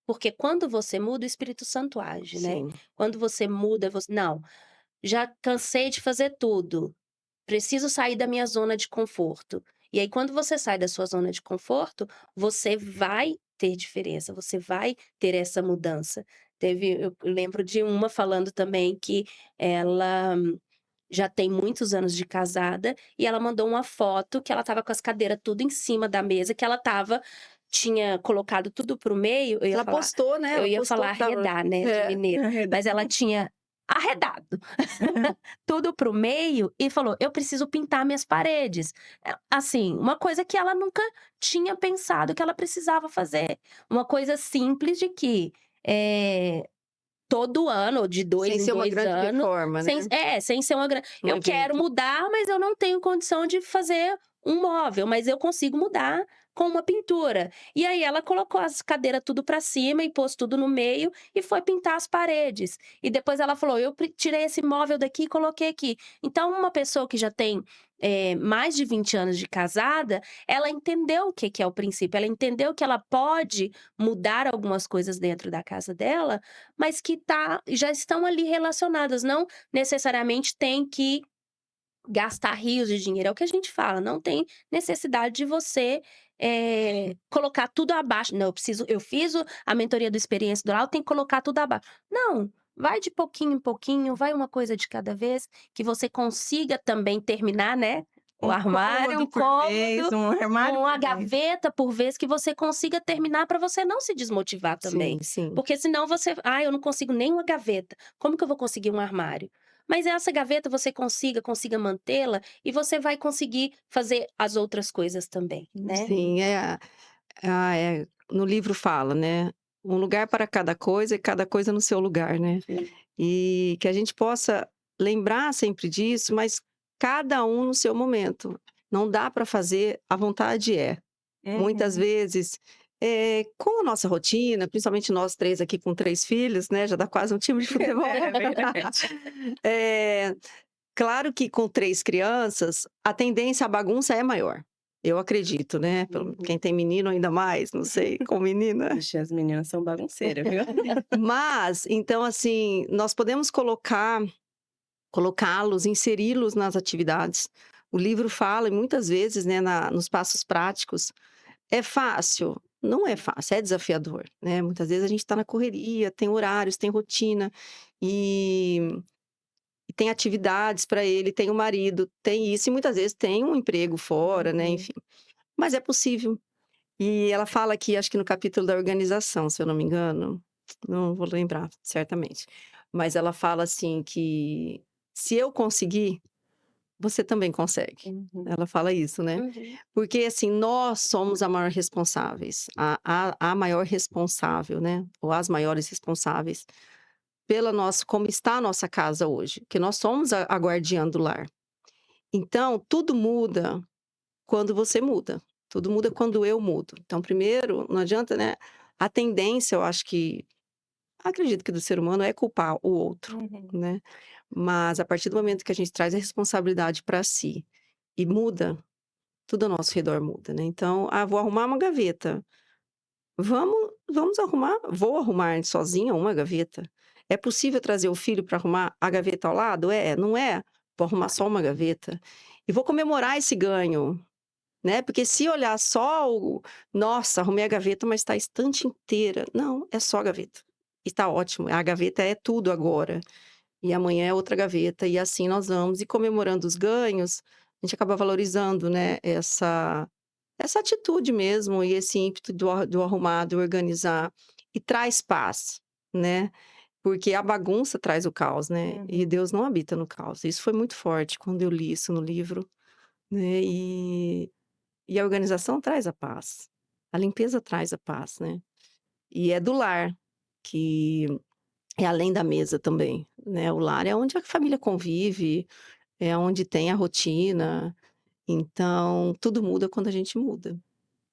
Porque quando você muda, o Espírito Santo age, né. Sim, Quando você muda, você: "Não, já cansei de fazer tudo, preciso sair da minha zona de conforto". E aí quando você sai da sua zona de conforto, você vai ter diferença, você vai ter essa mudança. Eu lembro de uma falando também que ela já tem muitos anos de casada, e ela mandou uma foto que ela estava com as cadeiras tudo em cima da mesa, que ela tinha colocado tudo para o meio, ela postou, né, eu ela ia postou falar que estava arredar, né, de é. mineiro, mas ela tinha arredado. Tudo para o meio e falou: "Eu preciso pintar minhas paredes". Assim, uma coisa que ela nunca tinha pensado que ela precisava fazer. Uma coisa simples de que, todo ano, ou de Sem 2 em ser uma 2 grande anos, reforma, né, sem ser uma gran um eu quero evento. mudar, mas eu não tenho condição de fazer um móvel, mas eu consigo mudar com uma pintura. E aí ela colocou as cadeiras tudo para cima e pôs tudo no meio e foi pintar as paredes. E depois ela falou: "Eu tirei esse móvel daqui e coloquei aqui". Então uma pessoa que já tem, mais de 20 anos de casada, ela entendeu o que que é o princípio, ela entendeu que ela pode mudar algumas coisas dentro da casa dela, mas que já estão ali relacionadas, não necessariamente tem que gastar rios de dinheiro, é o que a gente fala, não tem necessidade de você, colocar tudo abaixo. "Não, eu fiz a mentoria do Experiência do Lar, eu tenho que colocar tudo abaixo". Não, vai de pouquinho em pouquinho, vai uma coisa de cada vez, que você consiga também terminar, né, o Um armário, cômodo um por vez, cômodo, um armário uma por vez. gaveta por vez, que você consiga terminar para você não se desmotivar também. Sim, sim. Porque senão você: "Ah, eu não consigo nem uma gaveta, como que eu vou conseguir um armário?". Mas essa gaveta você consiga mantê-la e você vai conseguir fazer as outras coisas também, né. Uhum. Sim, no livro fala, né, um lugar para cada coisa e cada coisa no seu lugar, né. Sim. E que a gente possa lembrar sempre disso, mas cada um no seu momento. Não dá para fazer, a vontade é. Muitas Uhum. vezes, com a nossa rotina, principalmente nós 3 aqui com 3 filhos, né, já dá quase um time de futebol. É verdade. Eh, claro que com 3 crianças, a tendência à bagunça é maior. Eu acredito, né, Uhum. quem tem menino ainda mais, não sei, com menina. Ixi, as meninas são bagunceiras, viu. Mas, então assim, nós podemos colocá-los, inseri-los nas atividades. O livro fala e muitas vezes, né, nos passos práticos. É fácil? Não é fácil, é desafiador, né, muitas vezes a gente está na correria, tem horários, tem rotina, e e tem atividades para ele, tem o marido, tem isso, e muitas vezes tem um emprego fora, né, Uhum. enfim. Mas é possível. E ela fala aqui, acho que no capítulo da organização, se eu não me engano, não vou lembrar certamente, mas ela fala assim que: "Se eu conseguir, você também consegue". Uhum. Ela fala isso, né. Uhum. Porque, assim, nós somos a maior responsáveis, a maior responsável, né, ou as maiores responsáveis pela nossa como está a nossa casa hoje, que nós somos a guardiã do lar. Então, tudo muda quando você muda, tudo muda quando eu mudo. Então, primeiro, não adianta, né, a tendência, eu acho que acredito que do ser humano é culpar o outro, Uhum. né, mas a partir do momento que a gente traz a responsabilidade para si e muda, tudo ao nosso redor muda, né. Então: "Ah, vou arrumar uma gaveta". Vamos arrumar, vou arrumar sozinha uma gaveta. É possível trazer o filho para arrumar a gaveta ao lado? É, não é? Vou arrumar só uma gaveta. E vou comemorar esse ganho, né, porque se olhar só o: "Nossa, arrumei a gaveta, mas está a estante inteira". Não, é só a gaveta. E tá ótimo, a gaveta é tudo agora. E amanhã é outra gaveta, e assim nós vamos. E comemorando os ganhos, a gente acaba valorizando, né, essa atitude mesmo e esse ímpeto do arrumar, do organizar. E traz paz, né, porque a bagunça traz o caos, né, e Uhum. Deus não habita no caos. Isso foi muito forte quando eu li isso no livro, né, e a organização traz a paz, a limpeza traz a paz, né. E é do lar, que é além da mesa também, né, o lar é onde a família convive, é onde tem a rotina, então tudo muda quando a gente muda,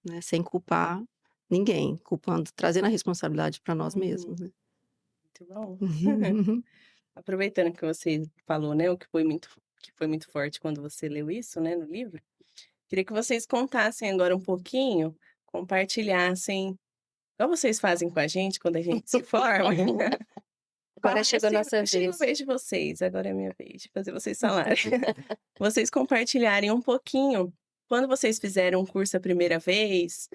né, sem culpar ninguém, culpando trazendo a responsabilidade para nós Uhum. mesmos, né. Muito bom. Aproveitando que você falou, né, o que foi muito forte quando você leu isso, né, no livro, queria que vocês contassem agora um pouquinho, compartilhassem, igual vocês fazem com a gente quando a gente se forma. Agora Fala, chegou a nossa chegou a vez. vez de vocês, agora é a minha vez de fazer vocês falarem. Vocês compartilharem um pouquinho, quando vocês fizeram o curso a primeira vez,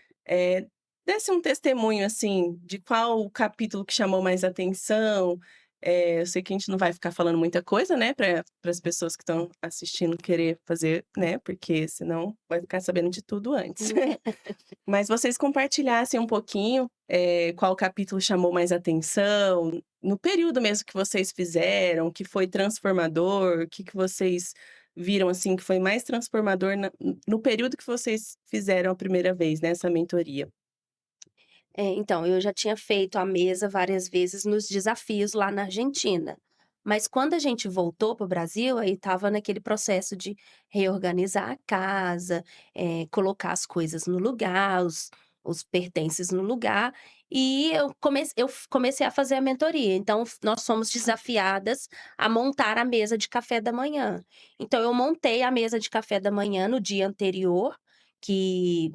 desse um testemunho, assim, de qual o capítulo que chamou mais atenção, Eu sei que a gente não vai ficar falando muita coisa, né, para as pessoas que estão assistindo querer fazer, né, porque senão vai ficar sabendo de tudo antes. Mas vocês compartilhassem um pouquinho, qual capítulo chamou mais atenção, no período mesmo que vocês fizeram, que foi transformador, o que vocês viram, assim, que foi mais transformador no período que vocês fizeram a primeira vez, nessa mentoria? Então, eu já tinha feito a mesa várias vezes nos desafios lá na Argentina. Mas quando a gente voltou para o Brasil, aí estava naquele processo de reorganizar a casa, colocar as coisas no lugar, os pertences no lugar, e eu comecei a fazer a mentoria. Então, nós fomos desafiadas a montar a mesa de café da manhã. Então, eu montei a mesa de café da manhã no dia anterior, que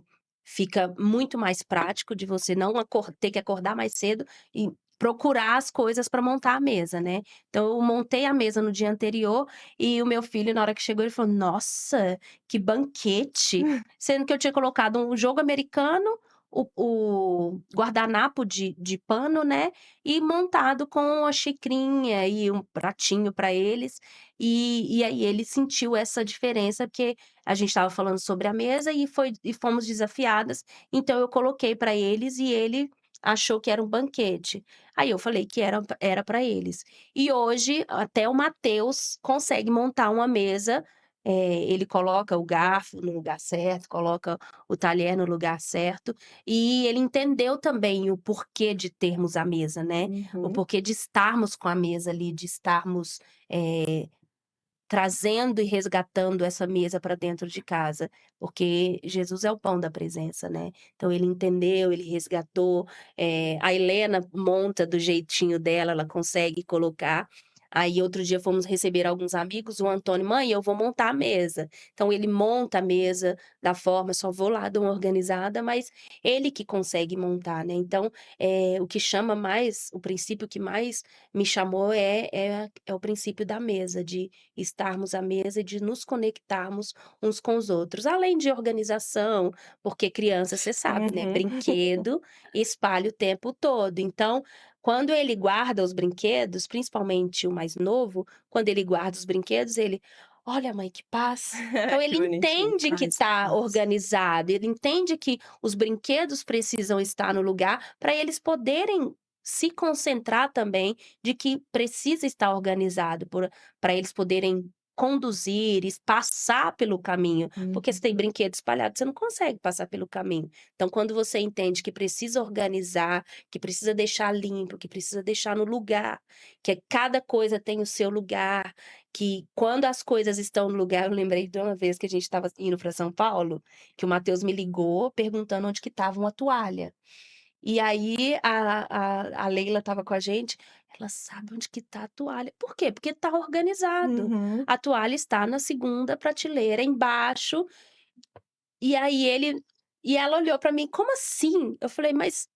fica muito mais prático de você não ter que acordar mais cedo e procurar as coisas para montar a mesa, né. Então eu montei a mesa no dia anterior e o meu filho, na hora que chegou, ele falou: "Nossa, que banquete!", sendo que eu tinha colocado um jogo americano, o guardanapo de pano, né, e montado com a xicrinha e um pratinho para eles. E aí ele sentiu essa diferença, porque a gente estava falando sobre a mesa e fomos desafiadas, então eu coloquei para eles e ele achou que era um banquete. Aí eu falei que era para eles. E hoje até o Mateus consegue montar uma mesa, ele coloca o garfo no lugar certo, coloca o talher no lugar certo, e ele entendeu também o porquê de termos a mesa, né, o Uhum. porquê de estarmos com a mesa ali, de estarmos, trazendo e resgatando essa mesa para dentro de casa, porque Jesus é o pão da presença, né. Então ele entendeu, ele resgatou, a Helena monta do jeitinho dela, ela consegue colocar. Aí outro dia fomos receber alguns amigos, o Antônio: "Mãe, eu vou montar a mesa". Então ele monta a mesa da forma, só vou lá, dou uma organizada, mas ele que consegue montar, né. Então, o que chama mais o princípio que mais me chamou é o princípio da mesa, de estarmos à mesa e de nos conectarmos uns com os outros. Além de organização, porque criança você sabe, né, Uhum. brinquedo espalha o tempo todo. Então, quando ele guarda os brinquedos, principalmente o mais novo, quando ele guarda os brinquedos, ele: "Olha, mãe, que paz". Então Que ele bonitinho. entende que Traz está paz. organizado, ele entende que os brinquedos precisam estar no lugar para eles poderem se concentrar também de que precisa estar organizado para eles poderem conduzir e passar pelo caminho, porque se tem Uhum. brinquedo espalhado, você não consegue passar pelo caminho. Então, quando você entende que precisa organizar, que precisa deixar limpo, que precisa deixar no lugar, que cada coisa tem o seu lugar, que quando as coisas estão no lugar, eu lembrei de uma vez que a gente estava indo para São Paulo, que o Matheus me ligou perguntando onde que estava uma toalha. E aí a Leila estava com a gente, ela sabe onde que tá a toalha. Por quê? Porque tá organizado. Uhum. A toalha está na segunda prateleira embaixo, e aí ela olhou pra mim: "Como assim?". Eu falei: "Mas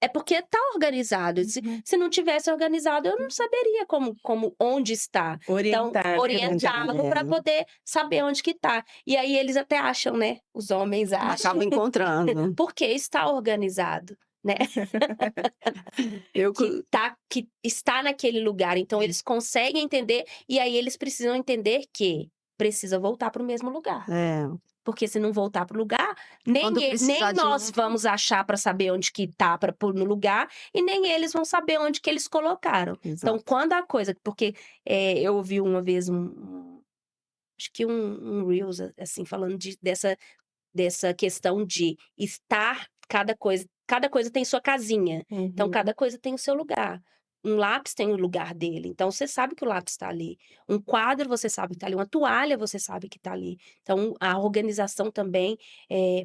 é porque tá organizado, Uhum. se não tivesse organizado eu não saberia como onde está". Então, Orientar, né, onde orientá-lo É, para poder saber onde que tá. E aí eles até acham, né, os homens acham, acaba encontrando. porque está organizado, né. Eu co Que está naquele lugar, então eles conseguem entender, e aí eles precisam entender que precisa voltar para o mesmo lugar, é, porque se não voltar para o lugar, nem quando precisar nem de nós novo vamos achar para saber onde que tá para pôr no lugar, e nem eles vão saber onde que eles colocaram. Então exato. quando a coisa porque, eu ouvi uma vez acho que um reels, assim, falando dessa questão de estar cada coisa tem sua casinha, então Uhum. cada coisa tem o seu lugar. Um lápis tem o lugar dele, então você sabe que o lápis está ali. Um quadro você sabe que está ali, uma toalha você sabe que está ali. Então a organização também,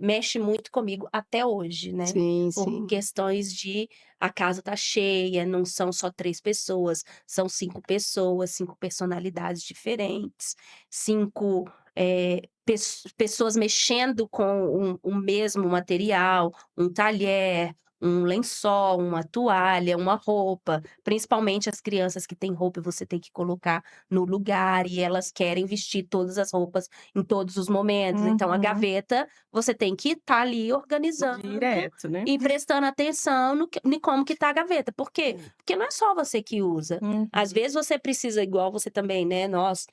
mexe muito comigo até hoje, né, Sim, por sim. questões de a casa tá cheia, não são só 3 pessoas, são 5 pessoas, 5 personalidades diferentes, 5 pessoas mexendo com um mesmo material, um talher, um lençol, uma toalha, uma roupa, principalmente as crianças que têm roupa, você tem que colocar no lugar e elas querem vestir todas as roupas em todos os momentos, então a Uhum. gaveta você tem que estar ali organizando Direto, né? e prestando atenção em como que tá a gaveta. Por quê? Porque não é só você que usa. Às Uhum. vezes você precisa, igual você também, né, nós,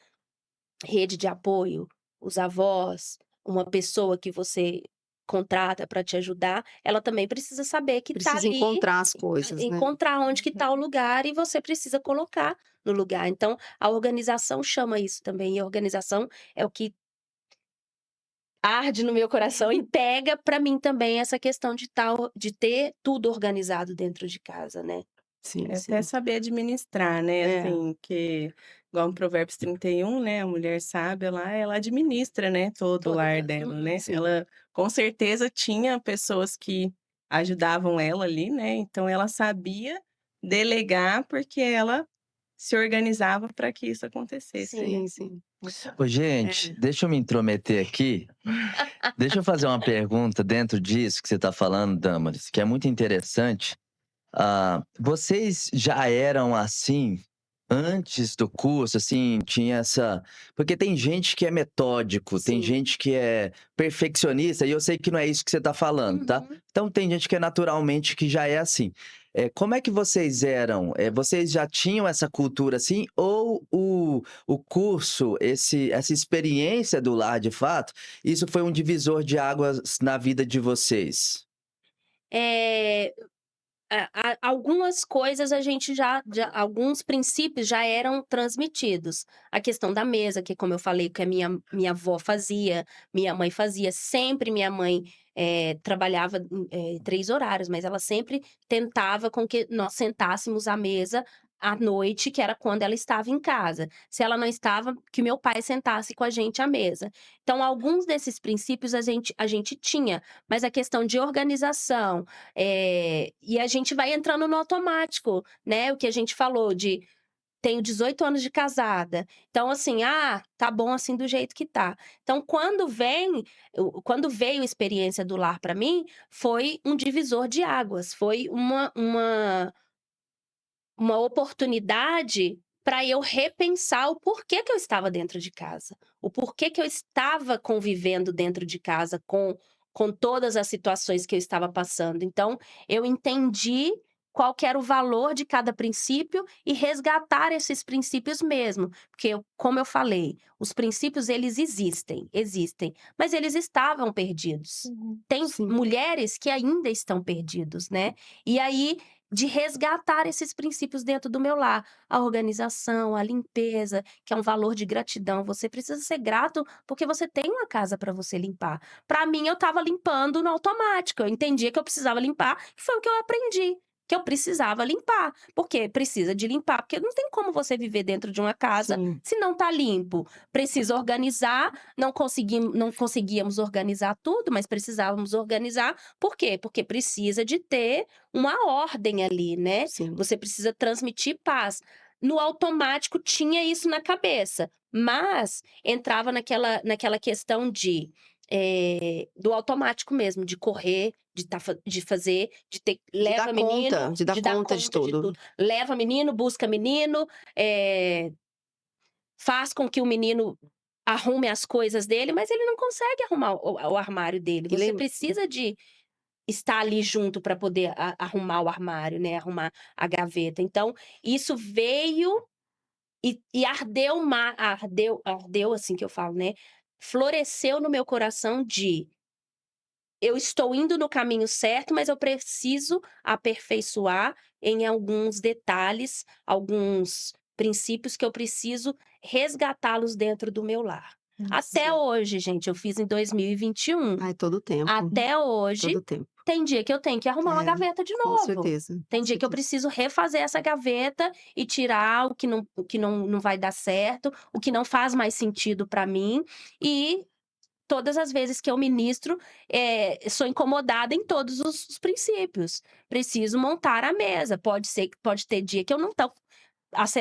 rede de apoio, os avós, uma pessoa que você contrata para te ajudar, ela também precisa saber que tá Precisa ali, encontrar as coisas, né. encontrar onde que tá o lugar e você precisa colocar no lugar. Então, a organização chama isso também, e a organização é o que arde no meu coração e pega para mim também essa questão de ter tudo organizado dentro de casa, né. Sim, É até sim. saber administrar, né, É, assim, que igual em Provérbios 31, né, a mulher sábia lá, ela administra, né, todo o lar dela, né. sim. Ela com certeza tinha pessoas que ajudavam ela ali, né, então ela sabia delegar, porque ela se organizava para que isso acontecesse, né. Sim. Sim, sim. Muito Ô, bom. gente, deixa eu me intrometer aqui. Deixa eu fazer uma pergunta dentro disso que você está falando, Damaris, que é muito interessante. Vocês já eram assim antes do curso, assim, tinha essa. Porque tem gente que é metódico, tem Sim. gente que é perfeccionista, e eu sei que não é isso que você está falando, tá? Uhum. Então tem gente que é naturalmente que já é assim. Como é que vocês eram? Vocês já tinham essa cultura assim? Ou o curso, essa experiência do lar de fato, isso foi um divisor de águas na vida de vocês? Eh algumas coisas a gente já alguns princípios já eram transmitidos. A questão da mesa, que como eu falei que a minha avó fazia, minha mãe fazia, sempre minha mãe, trabalhava 3 horários, mas ela sempre tentava com que nós sentássemos à mesa à noite, que era quando ela estava em casa. Se ela não estava, que meu pai sentasse com a gente à mesa. Então alguns desses princípios a gente tinha, mas a questão de organização, e a gente vai entrando no automático, né, o que a gente falou de tenho 18 anos de casada, então assim, tá bom assim do jeito que tá. Então quando veio a experiência do lar para mim, foi um divisor de águas, foi uma oportunidade para eu repensar o porquê que eu estava dentro de casa, o porquê que eu estava convivendo dentro de casa com todas as situações que eu estava passando. Então, eu entendi qual que era o valor de cada princípio e resgatar esses princípios mesmo, porque como eu falei, os princípios eles existem, mas eles estavam perdidos. Uhum. Tem Sim. mulheres que ainda estão perdidos, né. E aí de resgatar esses princípios dentro do meu lar. A organização, a limpeza, que é um valor de gratidão. Você precisa ser grato porque você tem uma casa para você limpar. Para mim, eu estava limpando no automático. Eu entendia que eu precisava limpar, e foi o que eu aprendi. Que eu precisava limpar. Porque precisa de limpar, porque não tem como você viver dentro de uma casa Sim. se não tá limpo. Precisa organizar, não conseguíamos organizar tudo, mas precisávamos organizar. Por quê? Porque precisa de ter uma ordem ali, né. Sim. Você precisa transmitir paz. No automático tinha isso na cabeça, mas entrava naquela questão do automático mesmo, de correr, de fazer, de ter leva menino, De dar de dar conta de conta de tudo. tudo. Leva menino, busca menino, faz com que o menino arrume as coisas dele, mas ele não consegue arrumar o armário dele. E Você lem precisa de estar ali junto para poder arrumar o armário, né, arrumar a gaveta. Então, isso veio e ardeu, assim que eu falo, né, floresceu no meu coração de: "Eu estou indo no caminho certo, mas eu preciso aperfeiçoar em alguns detalhes, alguns princípios que eu preciso resgatá-los dentro do meu lar". Até sim. hoje, gente, eu fiz em 2021. Ai, todo o tempo, Até hoje, todo o tempo. tem dia que eu tenho que arrumar uma É, gaveta de com novo. certeza, Tem com dia que eu certeza. preciso refazer essa gaveta e tirar o que não vai dar certo, o que não faz mais sentido para mim, e todas as vezes que eu ministro, sou incomodada em todos os princípios. Preciso montar a mesa, pode ter dia que eu não tô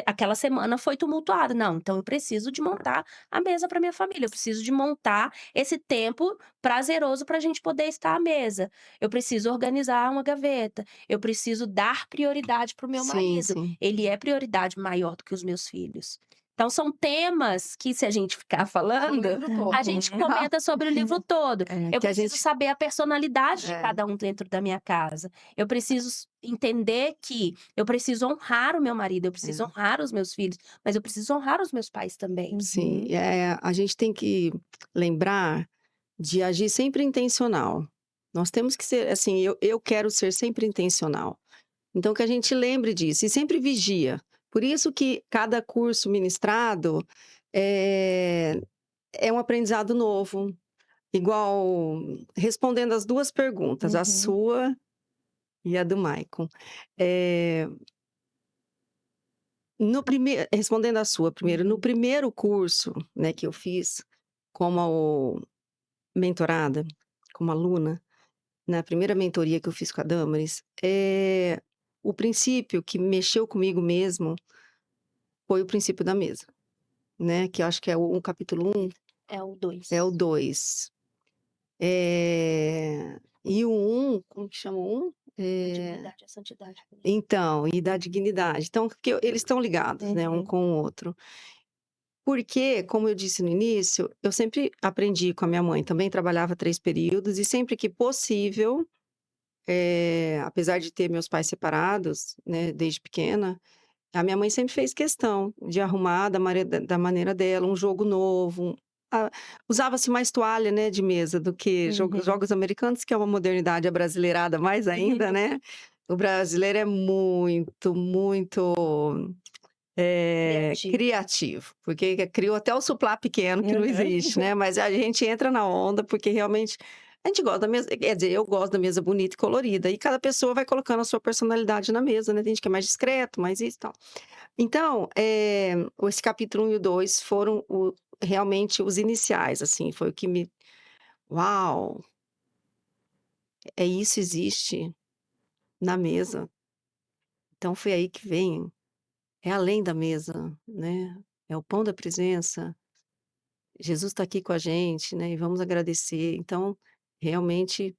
aquela semana foi tumultuada. Não, então eu preciso de montar a mesa para minha família, eu preciso de montar esse tempo prazeroso para a gente poder estar à mesa. Eu preciso organizar uma gaveta, eu preciso dar prioridade para o meu Sim, marido. sim. Ele é prioridade maior do que os meus filhos. Então são temas que, se a gente ficar O falando, livro todo. a gente comenta sobre o livro todo. É, Eu que a preciso gente saber a personalidade de é. cada um dentro da minha casa. Eu preciso entender que eu preciso honrar o meu marido, eu preciso É. honrar os meus filhos, mas eu preciso honrar os meus pais também. Sim, Uhum. a gente tem que lembrar de agir sempre intencional. Nós temos que ser assim, eu quero ser sempre intencional. Então que a gente lembre disso e sempre vigia. Por isso que cada curso ministrado é um aprendizado novo, igual respondendo as 2 perguntas, a Uhum. sua e a do Maicon. Eh, no primeiro respondendo a sua primeiro, no Uhum. primeiro curso, né, que eu fiz como mentorada, como aluna, na primeira mentoria que eu fiz com a Damaris, o princípio que mexeu comigo mesmo foi o princípio da mesa, né, que eu acho que é o capítulo 1, É o é o 2. 2. E o 1, como que chama o 1? A dignidade, a santidade. Então, e da dignidade. Então, porque eles estão ligados, né, um Uhum. com o outro. Porque, como eu disse no início, eu sempre aprendi com a minha mãe, também trabalhava 3 períodos e sempre que possível, apesar de ter meus pais separados, né, desde pequena, a minha mãe sempre fez questão de arrumar da maneira dela, um jogo novo, ah, usava-se mais toalha, né, de mesa do que Uhum. jogos americanos, que é uma modernidade abrasileirada mais ainda, né. O brasileiro é muito, muito, Criativo. criativo, porque criou até o suplá pequeno que não Aham. existe, né, mas a gente entra na onda, porque realmente a gente gosta da mesa, quer dizer, eu gosto da mesa bonita e colorida, e cada pessoa vai colocando a sua personalidade na mesa, né, tem gente que é mais discreto, mais isso e tal. Então, esse capítulo 1 e o 2 foram realmente os iniciais, assim, foi o que me "Uau, é isso existe na mesa". Então foi aí que vem, é além da mesa, né, é o pão da presença, Jesus está aqui com a gente, né, e vamos agradecer. Então, realmente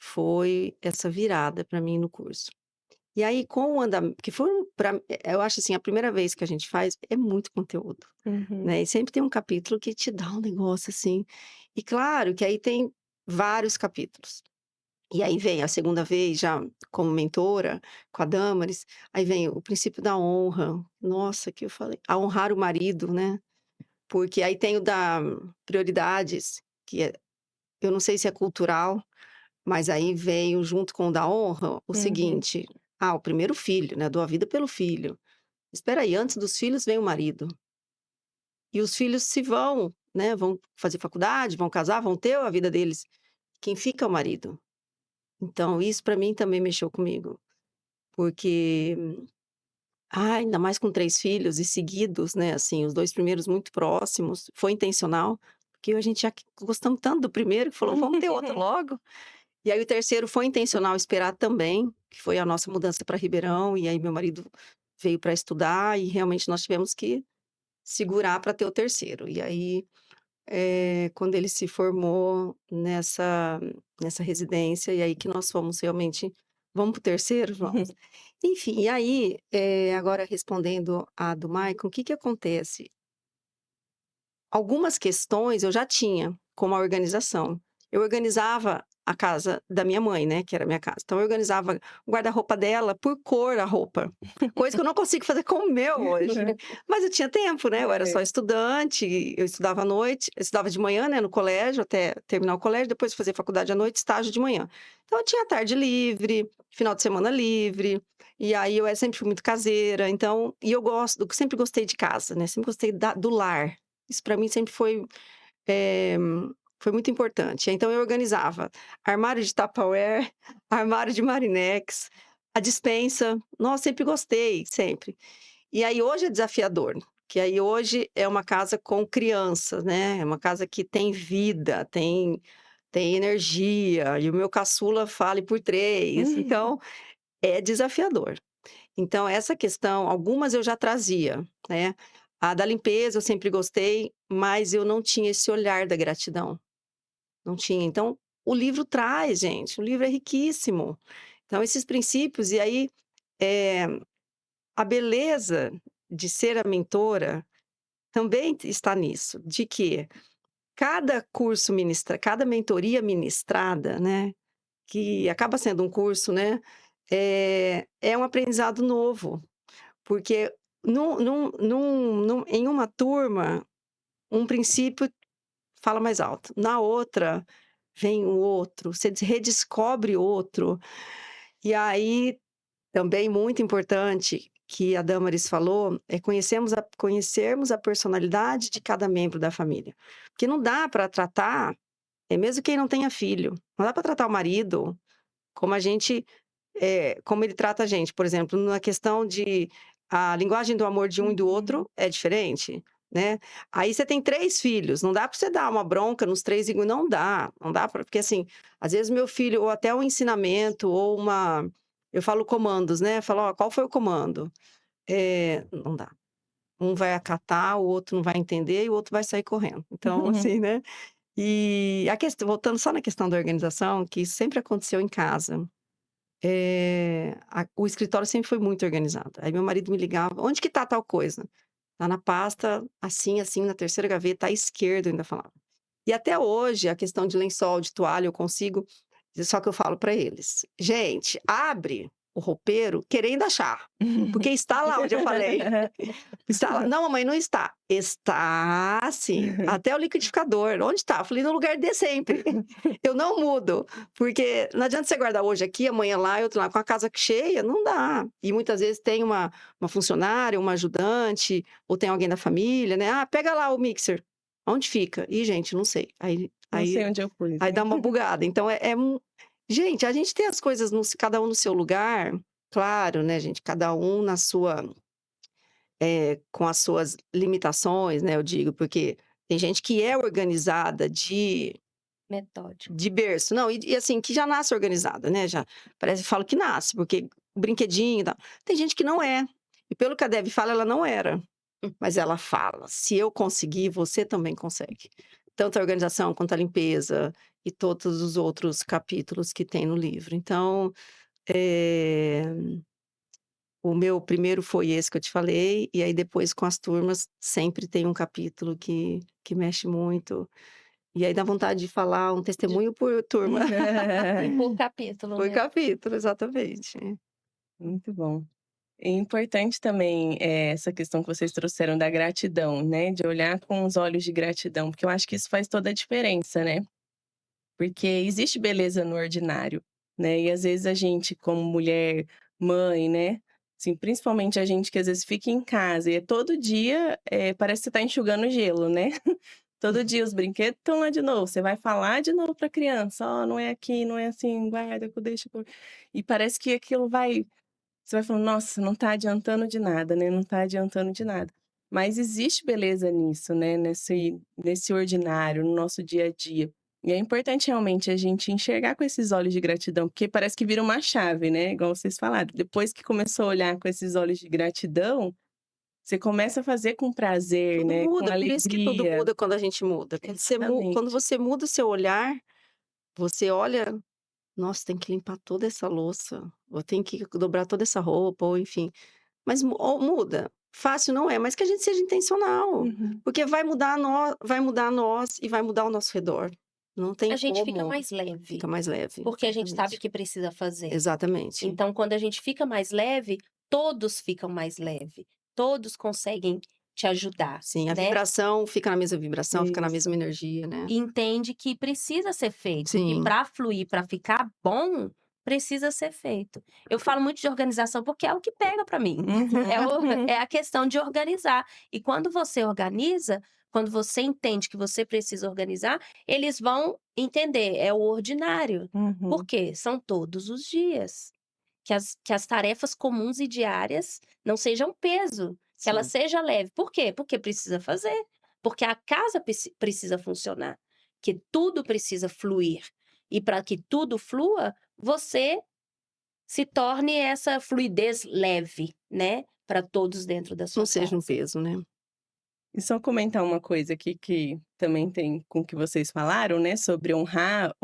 foi essa virada para mim no curso. E aí com o andamento que foi eu acho assim, a primeira vez que a gente faz, é muito conteúdo. Uhum. Né, e sempre tem um capítulo que te dá um negócio, assim. E claro que aí tem vários capítulos. E aí vem a segunda vez, já como mentora, com a Damaris, aí vem o princípio da honra. Nossa, que eu falei, a honrar o marido, né, porque aí tem o da prioridades, que eu não sei se é cultural, mas aí veio junto com o da honra, o Uhum. seguinte: "Ah, o primeiro filho, né, dou a vida pelo filho". Espera aí, antes dos filhos vem o marido. E os filhos se vão, né, vão fazer faculdade, vão casar, vão ter a vida deles. Quem fica é o marido. Então isso para mim também mexeu comigo, porque, ainda mais com 3 filhos e seguidos, né, assim, os 2 primeiros muito próximos, foi intencional, porque a gente já gostamos tanto do primeiro que falou: "Vamos ter outro logo". E aí o terceiro foi intencional esperar também, que foi a nossa mudança para Ribeirão, e aí meu marido veio para estudar e realmente nós tivemos que segurar para ter o terceiro. E aí quando ele se formou nessa residência, e aí que nós fomos realmente: "Vamos para o terceiro? Vamos". Enfim, e aí, agora respondendo a do Maicon, o que que acontece? Algumas questões eu já tinha, como a organização. Eu organizava a casa da minha mãe, né, que era a minha casa. Então eu organizava o guarda-roupa dela por cor a roupa, coisa que eu não consigo fazer com o meu hoje. Mas eu tinha tempo, né, eu era É. só estudante, eu estudava à noite, eu estudava de manhã, né, no colégio, até terminar o colégio, depois fazer faculdade à noite, estágio de manhã. Então eu tinha tarde livre, final de semana livre, e aí eu sempre fui muito caseira, então e eu sempre gostei de casa, né, sempre gostei do lar. Isso para mim sempre eh, foi muito importante. Então eu organizava armário de Tupperware, armário de Marinex, a despensa. Nossa, sempre gostei, sempre. E aí hoje é desafiador, que aí hoje é uma casa com crianças, né, é uma casa que tem vida, tem energia, e o meu caçula fale por 3, então é desafiador. Então essa questão, algumas eu já trazia, né. A da limpeza eu sempre gostei, mas eu não tinha esse olhar da gratidão, não tinha. Então o livro traz, gente, o livro é riquíssimo. Então esses princípios e aí, eh, a beleza de ser a mentora também está nisso, de que cada mentoria ministrada, né, que acaba sendo um curso, né, é um aprendizado novo, porque em uma turma, um princípio fala mais alto, na outra vem o outro, você redescobre outro, e aí também muito importante que a Damaris falou, é conhecermos a personalidade de cada membro da família, porque não dá para tratar, mesmo quem não tenha filho, não dá para tratar o marido como a gente como ele trata a gente, por exemplo, na questão de a linguagem do amor de um e do Uhum. outro é diferente, né. Aí você tem 3 filhos, não dá para você dar uma bronca nos 3 igu não dá pra porque, assim, às vezes meu filho ou até um ensinamento ou uma eu falo comandos, né, falo: "Ó, qual foi o comando?". Não dá. Um vai acatar, o outro não vai entender e o outro vai sair correndo. Então, assim, né. E a questão voltando só na questão da organização, que isso sempre aconteceu em casa. O escritório sempre foi muito organizado. Aí meu marido me ligava: "Onde que tá tal coisa?". "Tá na pasta, assim, assim, na terceira gaveta à esquerda", eu ainda falava. E até hoje, a questão de lençol, de toalha, eu consigo só que eu falo para eles: "Gente, abre o roupeiro querendo achar, porque está lá onde eu falei". Está lá. "Não, mamãe, não está". "Está sim, até o liquidificador. Onde está?". Eu falei: "No lugar de sempre". Eu não mudo, porque não adianta você guardar hoje aqui, amanhã lá e outro lá. Com a casa cheia, não dá. E muitas vezes tem uma funcionária, uma ajudante, ou tem alguém da família, né: "Ah, pega lá o mixer". "Onde fica?". "Ih, gente, não sei". Aí Não sei aí onde eu pus, aí né. dá uma bugada. Então gente, a gente tem as coisas cada um no seu lugar, claro, né, gente, cada um na sua com as suas limitações, né, eu digo, porque tem gente que é organizada Metódico. de berço. Não, e assim, que já nasce organizada, né, já parece falo que nasce, porque brinquedinho e tal. Tem gente que não é. E pelo que a Debbie fala, ela não era, mas ela fala: "Se eu conseguir, você também consegue". Tanto a organização quanto a limpeza e todos os outros capítulos que tem no livro. Então, eh o meu primeiro foi esse que eu te falei, e aí depois com as turmas sempre tem um capítulo que mexe muito, e aí dá vontade de falar um De testemunho por turma. por capítulo, Por né. capítulo, exatamente. Muito bom. É importante também, essa questão que vocês trouxeram da gratidão, né, de olhar com os olhos de gratidão, porque eu acho que isso faz toda a diferença, né. Porque existe beleza no ordinário, né, e às vezes a gente como mulher, mãe, né, assim, principalmente a gente que às vezes fica em casa e é todo dia, parece que você tá enxugando gelo, né. Todo dia os brinquedos estão lá de novo, você vai falar de novo para a criança: "Ó, não é aqui, não é assim, guarda, deixa co" e parece que aquilo vai você vai falando: "Nossa, não tá adiantando de nada, né, não tá adiantando de nada". Mas existe beleza nisso, né, nesse ordinário, no nosso dia a dia. E é importante realmente a gente enxergar com esses olhos de gratidão, porque parece que vira uma chave, né, igual vocês falaram. Depois que começou a olhar com esses olhos de gratidão, você começa a fazer com prazer, Tudo né, com muda, por isso que tudo alegria. muda quando a gente muda. Quando Exatamente. você muda o seu olhar, você olha: "Nossa, tem que limpar toda essa louça, ou tem que dobrar toda essa roupa", ou enfim. Mas muda. Fácil não é, mas que a gente seja intencional, Uhum. porque vai mudar nós e vai mudar ao nosso redor. Não tem A gente fica como, mais leve, fica mais leve, porque a gente sabe o exatamente. que precisa fazer. Exatamente. Então, quando a gente fica mais leve, todos ficam mais leve, todos conseguem te ajudar, Sim, a né, vibração fica na mesma vibração, fica na mesma Isso. energia, né. e entende que precisa ser feito, que Sim. para fluir, para ficar bom, precisa ser feito. Eu falo muito de organização, porque é o que pega para mim, é a questão de organizar. E quando você organiza, quando você entende que você precisa organizar, eles vão entender, é o ordinário. Por Uhum. quê? São todos os dias. Que as tarefas comuns e diárias não sejam peso, que ela Sim. seja leve. Por quê? Porque precisa fazer, porque a casa precisa funcionar, que tudo precisa fluir. E para que tudo flua, você se torne essa fluidez leve, né, para todos dentro da Não sua seja um casa. peso, né. E só comentar uma coisa aqui que também tem com o que vocês falaram, né, sobre honrar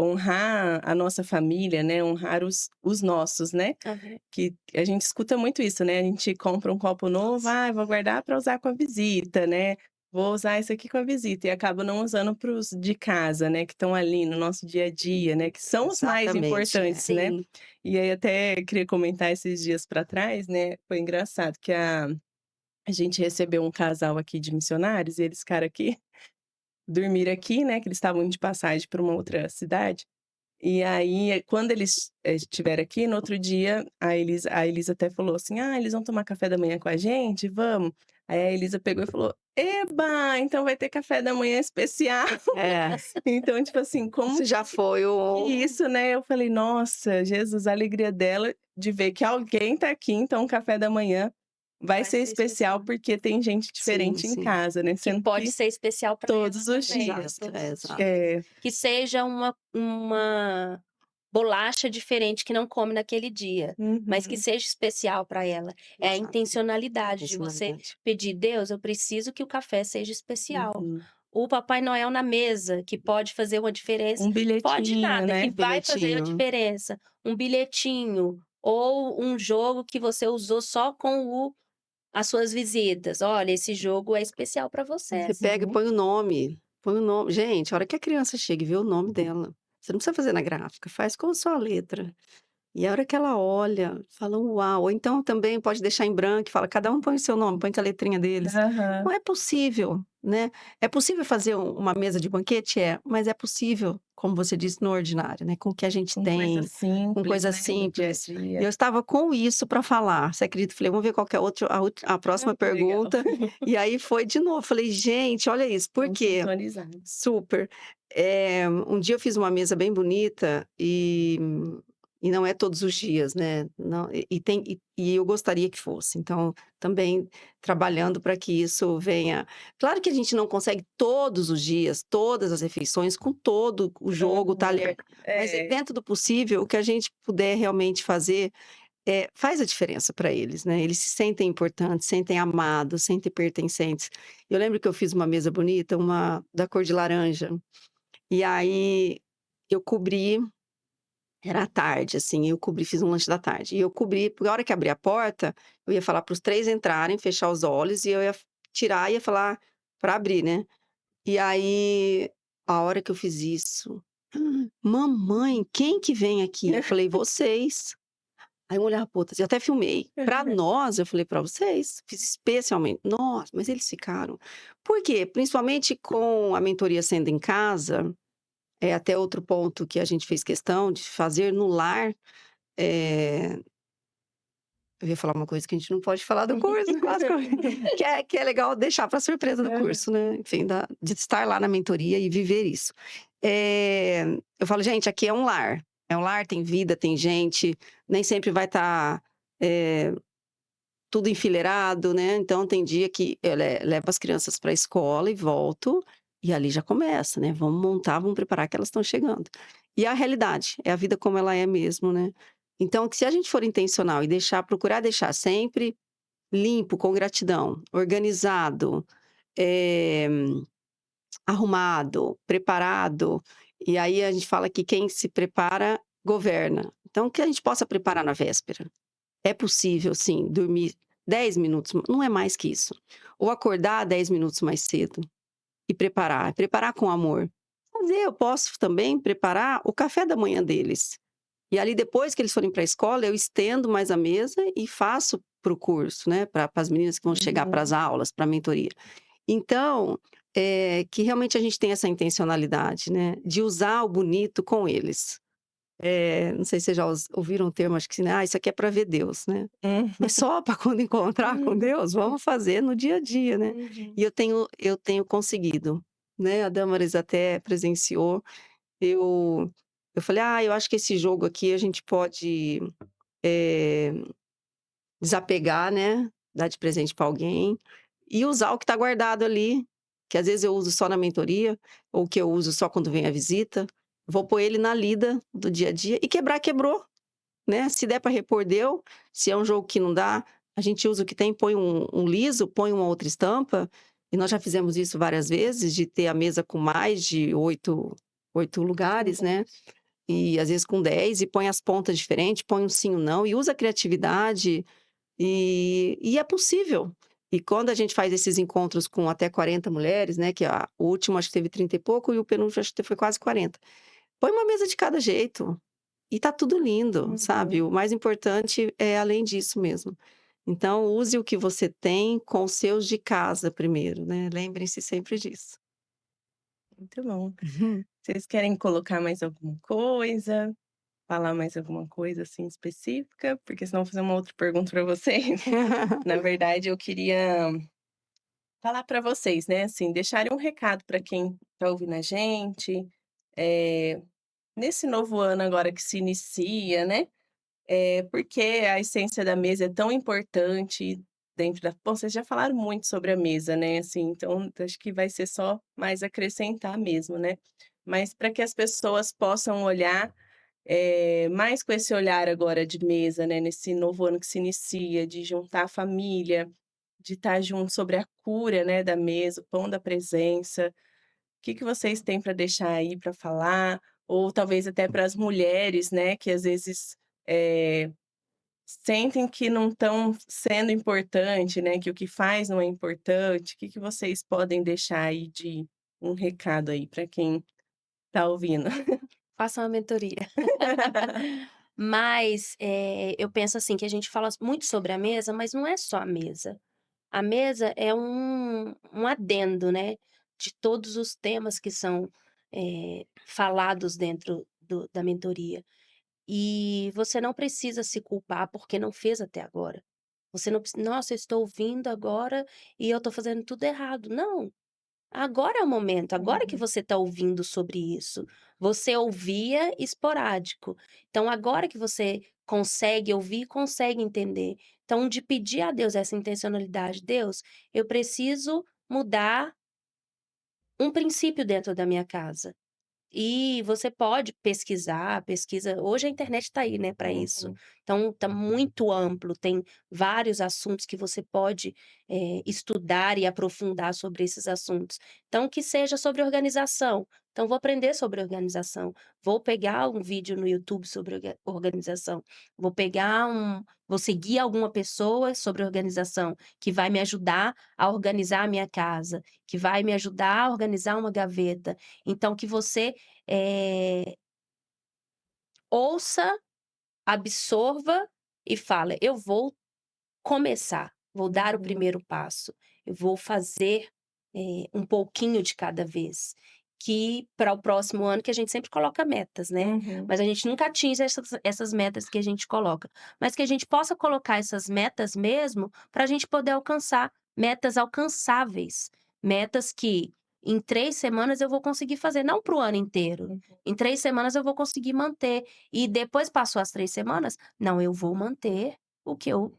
a nossa família, né, honrar os nossos, né, Aham. que a gente escuta muito isso, né, a gente compra um copo novo: "Ah, vou guardar para usar com a visita, né, vou usar isso aqui com a visita", e acaba não usando para os de casa, né, que estão ali no nosso dia a dia, né, que são os mais Exatamente, é. importantes, né. Sim. E aí até queria comentar esses dias para trás, né, foi engraçado que a gente recebeu um casal aqui de missionários e eles ficaram aqui, dormiram aqui, né, que eles estavam de passagem para uma outra cidade. E aí, quando eles, estiveram aqui, no outro dia, a Elisa até falou assim: "Ah, eles vão tomar café da manhã com a gente? Vamos?". Aí a Elisa pegou e falou: "Eba, então vai ter café da manhã especial". É, Então, tipo assim, como isso já foi que o isso, né, eu falei: "Nossa, Jesus", a alegria dela de ver que alguém tá aqui, então o café da manhã vai Vai ser ser especial, especial. porque tem gente sim, diferente em sim. casa, né, Que sendo pode que ser especial para ela todos os também, dias. Exato, todos os exato. dias. É. Que seja uma bolacha diferente que não come naquele dia, mas que Uhum. seja especial para ela. É a Exato. intencionalidade de você Intencionalidade. pedir: "Deus, eu preciso que o café seja especial". Uhum. O Papai Noel na mesa, que pode fazer uma diferença. Um Pode bilhetinho, nada, que né. vai fazer a Bilhetinho. diferença. Um bilhetinho ou um jogo que você usou só com as suas visitas. "Olha, esse jogo é especial para você". Você pega e Uhum. põe o nome. Gente, a hora que a criança chega e vê o nome dela, você não precisa fazer na gráfica, faz com a sua letra. E a hora que ela olha, fala: "Uau!" Ou então também pode deixar em branco e fala: "Cada um põe o seu nome, põe com a letrinha deles". Aham. Não é possível, né. É possível fazer uma mesa de banquete? É, mas é possível, como você disse, no ordinário, né, com o que a gente Com coisas tem, com simples, coisas né, do dia a simples. E dia. eu estava com isso para falar, você acredita? Falei: "Vamos ver qual que é a Ah, próxima que legal. pergunta", e aí foi de novo, falei: "Gente, olha isso". Por Estamos quê? sintonizados. Super. Um dia eu fiz uma mesa bem bonita e não é todos os dias, né, não e eu gostaria que fosse, então também trabalhando para que isso venha claro que a gente não consegue todos os dias, todas as refeições com todo o jogo, o Aham. talher, mas É. dentro do possível, o que a gente puder realmente fazer, faz a diferença para eles, né, eles se sentem importantes, sentem amados, sentem pertencentes. Eu lembro que eu fiz uma mesa bonita, uma da cor de laranja, e aí eu cobri era à tarde, assim, eu cobri fiz um lanche da tarde, e eu cobri porque a hora que abrir a porta, eu ia falar para os 3 entrarem, fechar os olhos e eu ia tirar e ia falar para abrir, né. E aí, a hora que eu fiz isso: "Mamãe, quem que vem aqui?" Eu falei: "Vocês". Aí um olhava para o outro, assim, eu até filmei. "Pra nós", eu falei: "Pra vocês, fiz especialmente". Nossa, mas eles ficaram. Por quê? Principalmente com a mentoria sendo em casa, é até outro ponto que a gente fez questão de fazer no lar, eh, eu ia falar uma coisa que a gente não pode falar do curso, quase que é legal deixar para surpresa do Aham. curso, né, enfim, de estar lá na mentoria e viver isso. Eu falo: "Gente, aqui é um lar, tem vida, tem gente, nem sempre vai estar, tudo enfileirado, né, então tem dia que eu levo as crianças para a escola e volto, e ali já começa, né, vamos montar, vamos preparar que elas estão chegando. E a realidade, é a vida como ela é mesmo, né. Então que se a gente for intencional e procurar deixar sempre limpo, com gratidão, organizado, eh, arrumado, preparado, e aí a gente fala que quem se prepara, governa. Então que a gente possa preparar na véspera. É possível sim, dormir 10 minutos, não é mais que isso. Ou acordar 10 minutos mais cedo e preparar com amor. Eu posso também preparar o café da manhã deles. E ali depois que eles forem para a escola, eu estendo mais a mesa e faço para o curso, né, para as meninas que vão chegar para as Uhum. aulas, para a mentoria. Então, que realmente a gente tenha essa intencionalidade, né, de usar o bonito com eles. Não sei se vocês já ouviram um termo, acho que assim, "Ah, isso aqui é para ver Deus", né. Hum. Mas só para quando encontrar com Deus, vamos fazer no dia a dia, né. Uhum. E eu tenho conseguido, né, a Damaris até presenciou, eu eu falei: "Ah, eu acho que esse jogo aqui a gente pode, eh, desapegar, né, dar de presente para alguém, e usar o que está guardado ali", que às vezes eu uso só na mentoria, ou que eu uso só quando vem a visita, vou pôr ele na lida do dia a dia e quebrar, quebrou. né? Se der para repor, deu. Se é um jogo que não dá, a gente usa o que tem, põe um liso, põe uma outra estampa. E nós já fizemos isso várias vezes, de ter a mesa com mais de 8 lugares, né? E às vezes com 10, e põe as pontas diferentes, põe um sim ou não, e usa a criatividade, e é possível. E quando a gente faz esses encontros com até 40 mulheres, né? Que o último acho que teve 30 e pouco, e o penúltimo acho que foi quase 40. Põe uma mesa de cada jeito. E tá tudo lindo, sabe? O mais importante é além disso mesmo. Então, use o que você tem com os seus de casa primeiro, né? Lembrem-se sempre disso. Muito bom. Vocês querem colocar mais alguma coisa? Falar mais alguma coisa, assim, específica? Porque senão eu vou fazer uma outra pergunta para vocês. Na verdade, eu queria falar para vocês, né, assim, deixarem um recado para quem está ouvindo a gente, eh, nesse novo ano agora que se inicia, né, porque a essência da mesa é tão importante dentro da bom, vocês já falaram muito sobre a mesa, né, assim, então acho que vai ser só mais acrescentar mesmo, né. Mas para que as pessoas possam olhar, mais com esse olhar agora de mesa, né, nesse novo ano que se inicia, de juntar a família, de estar junto sobre a cura, né, da mesa, o pão da presença. O que que vocês têm para deixar aí para falar? Ou talvez até para as mulheres, né, que às vezes, eh, sentem que não estão sendo importante, né, que o que faz não é importante. O que que vocês podem deixar aí de um recado aí para quem está ouvindo? Faça uma mentoria. Mas, eu penso assim, que a gente fala muito sobre a mesa, mas não é só a mesa. A mesa é um adendo, né, de todos os temas que são, falados dentro da mentoria. E você não precisa se culpar porque não fez até agora. Você não preci "Nossa, eu estou ouvindo agora e eu estou fazendo tudo errado". Não, agora é o momento, agora que Uhum, você está ouvindo sobre isso. Você ouvia esporádico, então agora que você consegue ouvir, consegue entender. Então de pedir a Deus essa intencionalidade: "Deus, eu preciso mudar um princípio dentro da minha casa". E você pode pesquisar, pesquisa hoje a internet está aí, né, para isso. uhum, Então tá muito amplo, tem vários assuntos que você pode, estudar e aprofundar sobre esses assuntos. Então que seja sobre organização, então vou aprender sobre organização, vou pegar um vídeo no YouTube sobre organização, vou seguir alguma pessoa sobre organização, que vai me ajudar a organizar a minha casa, que vai me ajudar a organizar uma gaveta. Então que você eh, ouça, absorva e fala: "Eu vou começar, vou dar o uhum, primeiro passo, eu vou fazer, um pouquinho de cada vez". Que para o próximo ano que a gente sempre coloca metas, né, uhum. mas a gente nunca atinge essas metas que a gente coloca, mas que a gente possa colocar essas metas mesmo, para a gente poder alcançar, metas alcançáveis, metas que em 3 semanas eu vou conseguir fazer, não para o ano inteiro, Uhum. em 3 semanas eu vou conseguir manter, e depois passou as 3 semanas, não, eu vou manter o que eu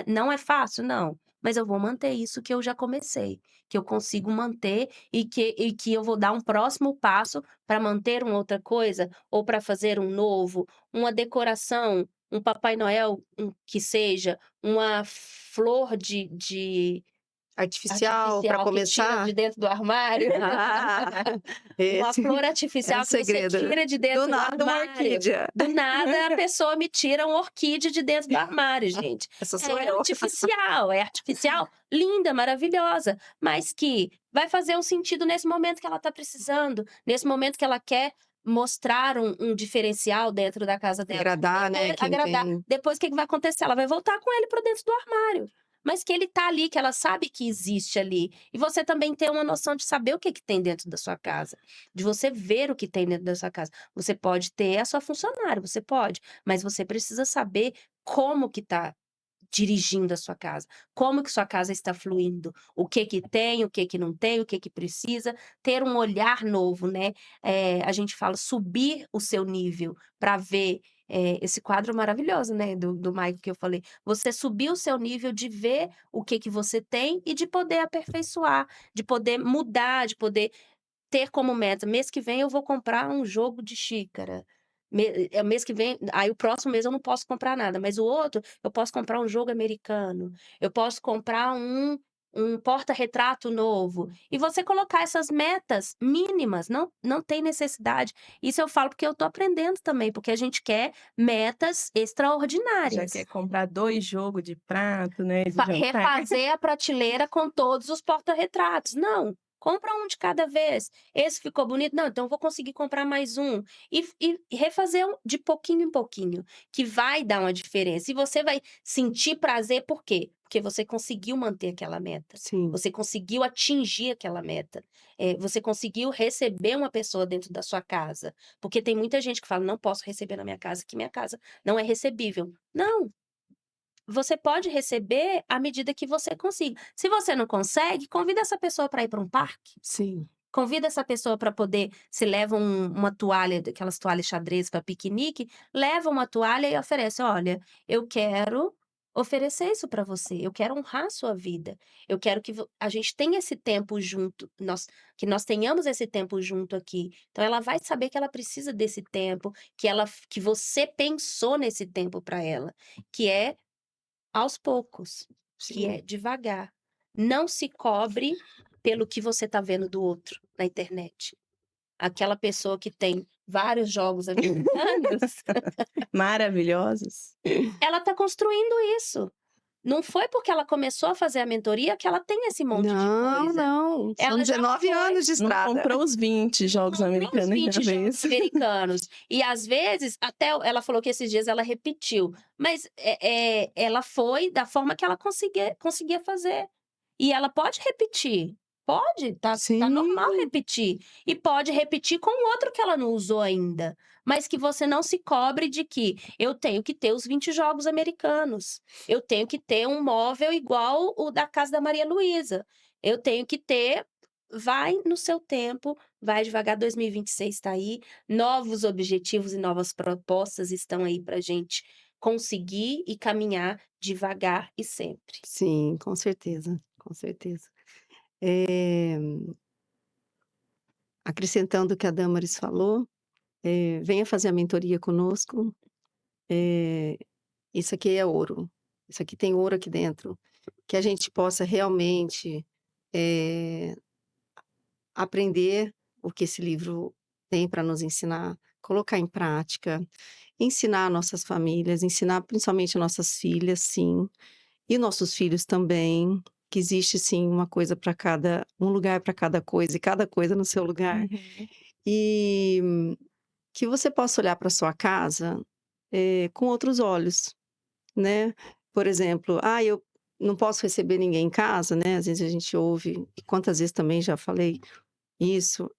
não é fácil? Não, mas eu vou manter isso que eu já comecei, que eu consigo manter e que eu vou dar um próximo passo para manter uma outra coisa, ou para fazer um novo, uma decoração, um Papai Noel, que seja, uma flor de Artificial para artificial que tira de começar? dentro do armário. Uma Esse flor é o artificial que você segredo, né. tira de Do dentro do nada uma armário. orquídea. Do nada a pessoa me tira uma orquídea de dentro do armário, gente. Essa sou eu. É artificial, linda, maravilhosa, mas que vai fazer um sentido nesse momento que ela está precisando, nesse momento que ela quer mostrar um diferencial dentro da casa dela. Agradar, né, Depois quem agradar. tem Depois o que que vai acontecer? Ela vai voltar com ele para dentro do armário, mas que ele tá ali, que ela sabe que existe ali. E você também tem uma noção de saber o que que tem dentro da sua casa, de você ver o que tem dentro da sua casa. Você pode ter a sua funcionária, você pode, mas você precisa saber como que tá dirigindo a sua casa, como que sua casa está fluindo, o que que tem, o que que não tem, o que que precisa, ter um olhar novo, né, a gente fala subir o seu nível para ver, esse quadro maravilhoso, né, do Michael que eu falei, você subir o seu nível de ver o que que você tem e de poder aperfeiçoar, de poder mudar, de poder ter como meta: "Mês que vem eu vou comprar um jogo de xícara. Mês que vem, aí o próximo mês eu não posso comprar nada, mas o outro eu posso comprar um jogo americano, eu posso comprar um porta-retrato novo. E você colocar essas metas mínimas, não tem necessidade. Isso eu falo porque eu tô aprendendo também, porque a gente quer metas Já extraordinárias. quer comprar 2 jogos de prato, né, de jantar. Refazer a prateleira com todos os porta-retratos. Não, compra um de cada vez. Esse ficou bonito? Não, então eu vou conseguir comprar mais um. E refazer de pouquinho em pouquinho, que vai dar uma diferença. E você vai sentir prazer, por quê? Porque você conseguiu manter aquela meta. Sim. Você conseguiu atingir aquela meta. Você conseguiu receber uma pessoa dentro da sua casa. Porque tem muita gente que fala, não posso receber na minha casa, que minha casa não é recebível. Não, você pode receber à medida que você consiga. Se você não consegue, convida essa pessoa para ir para um parque. Sim. Convida essa pessoa para poder, se leva uma toalha, daquelas toalhas xadrez para piquenique, leva uma toalha e oferece: "Olha, eu quero oferecer isso para você, eu quero honrar a sua vida, eu quero que a gente tenha esse tempo junto, que nós tenhamos esse tempo junto aqui". Então ela vai saber que ela precisa desse tempo, que você pensou nesse tempo para ela, que é aos poucos, que Sim. é devagar. Não se cobre pelo que você está vendo do outro na internet. Aquela pessoa que tem vários jogos americanos, Maravilhosos. ela está construindo isso. Não foi porque ela começou a fazer a mentoria que ela tem esse monte de Não, coisa. não. São Ela já 19 foi. anos de Não estrada. comprou os 20 jogos Comprou os americanos de 20 uma jogos vez. americanos. E às vezes, até ela falou que esses dias ela repetiu, mas ela foi da forma que ela conseguia fazer. E ela pode repetir, pode, tá normal Sim. repetir. E pode repetir com outro que ela não usou ainda. Mas que você não se cobre de que eu tenho que ter os 20 jogos americanos. Eu tenho que ter um móvel igual o da casa da Maria Luísa. Eu tenho que ter. Vai no seu tempo, vai devagar. 2026 está aí, novos objetivos e novas propostas estão aí para gente conseguir e caminhar devagar e sempre. Sim, com certeza, com certeza. Eh, Acrescentando o que a Damaris falou, venha fazer a mentoria conosco. Eh, Isso aqui é ouro. Isso aqui tem ouro aqui dentro. Que a gente possa realmente, eh, aprender o que esse livro tem para nos ensinar, colocar em prática, ensinar nossas famílias, ensinar principalmente nossas filhas, sim, e nossos filhos também, que existe sim uma coisa para cada um lugar para cada coisa e cada coisa no seu lugar. Uhum. E que você possa olhar para sua casa, com outros olhos, né. Por exemplo: "Ah, eu não posso receber ninguém em casa", né, às vezes a gente ouve, e quantas vezes também já falei isso,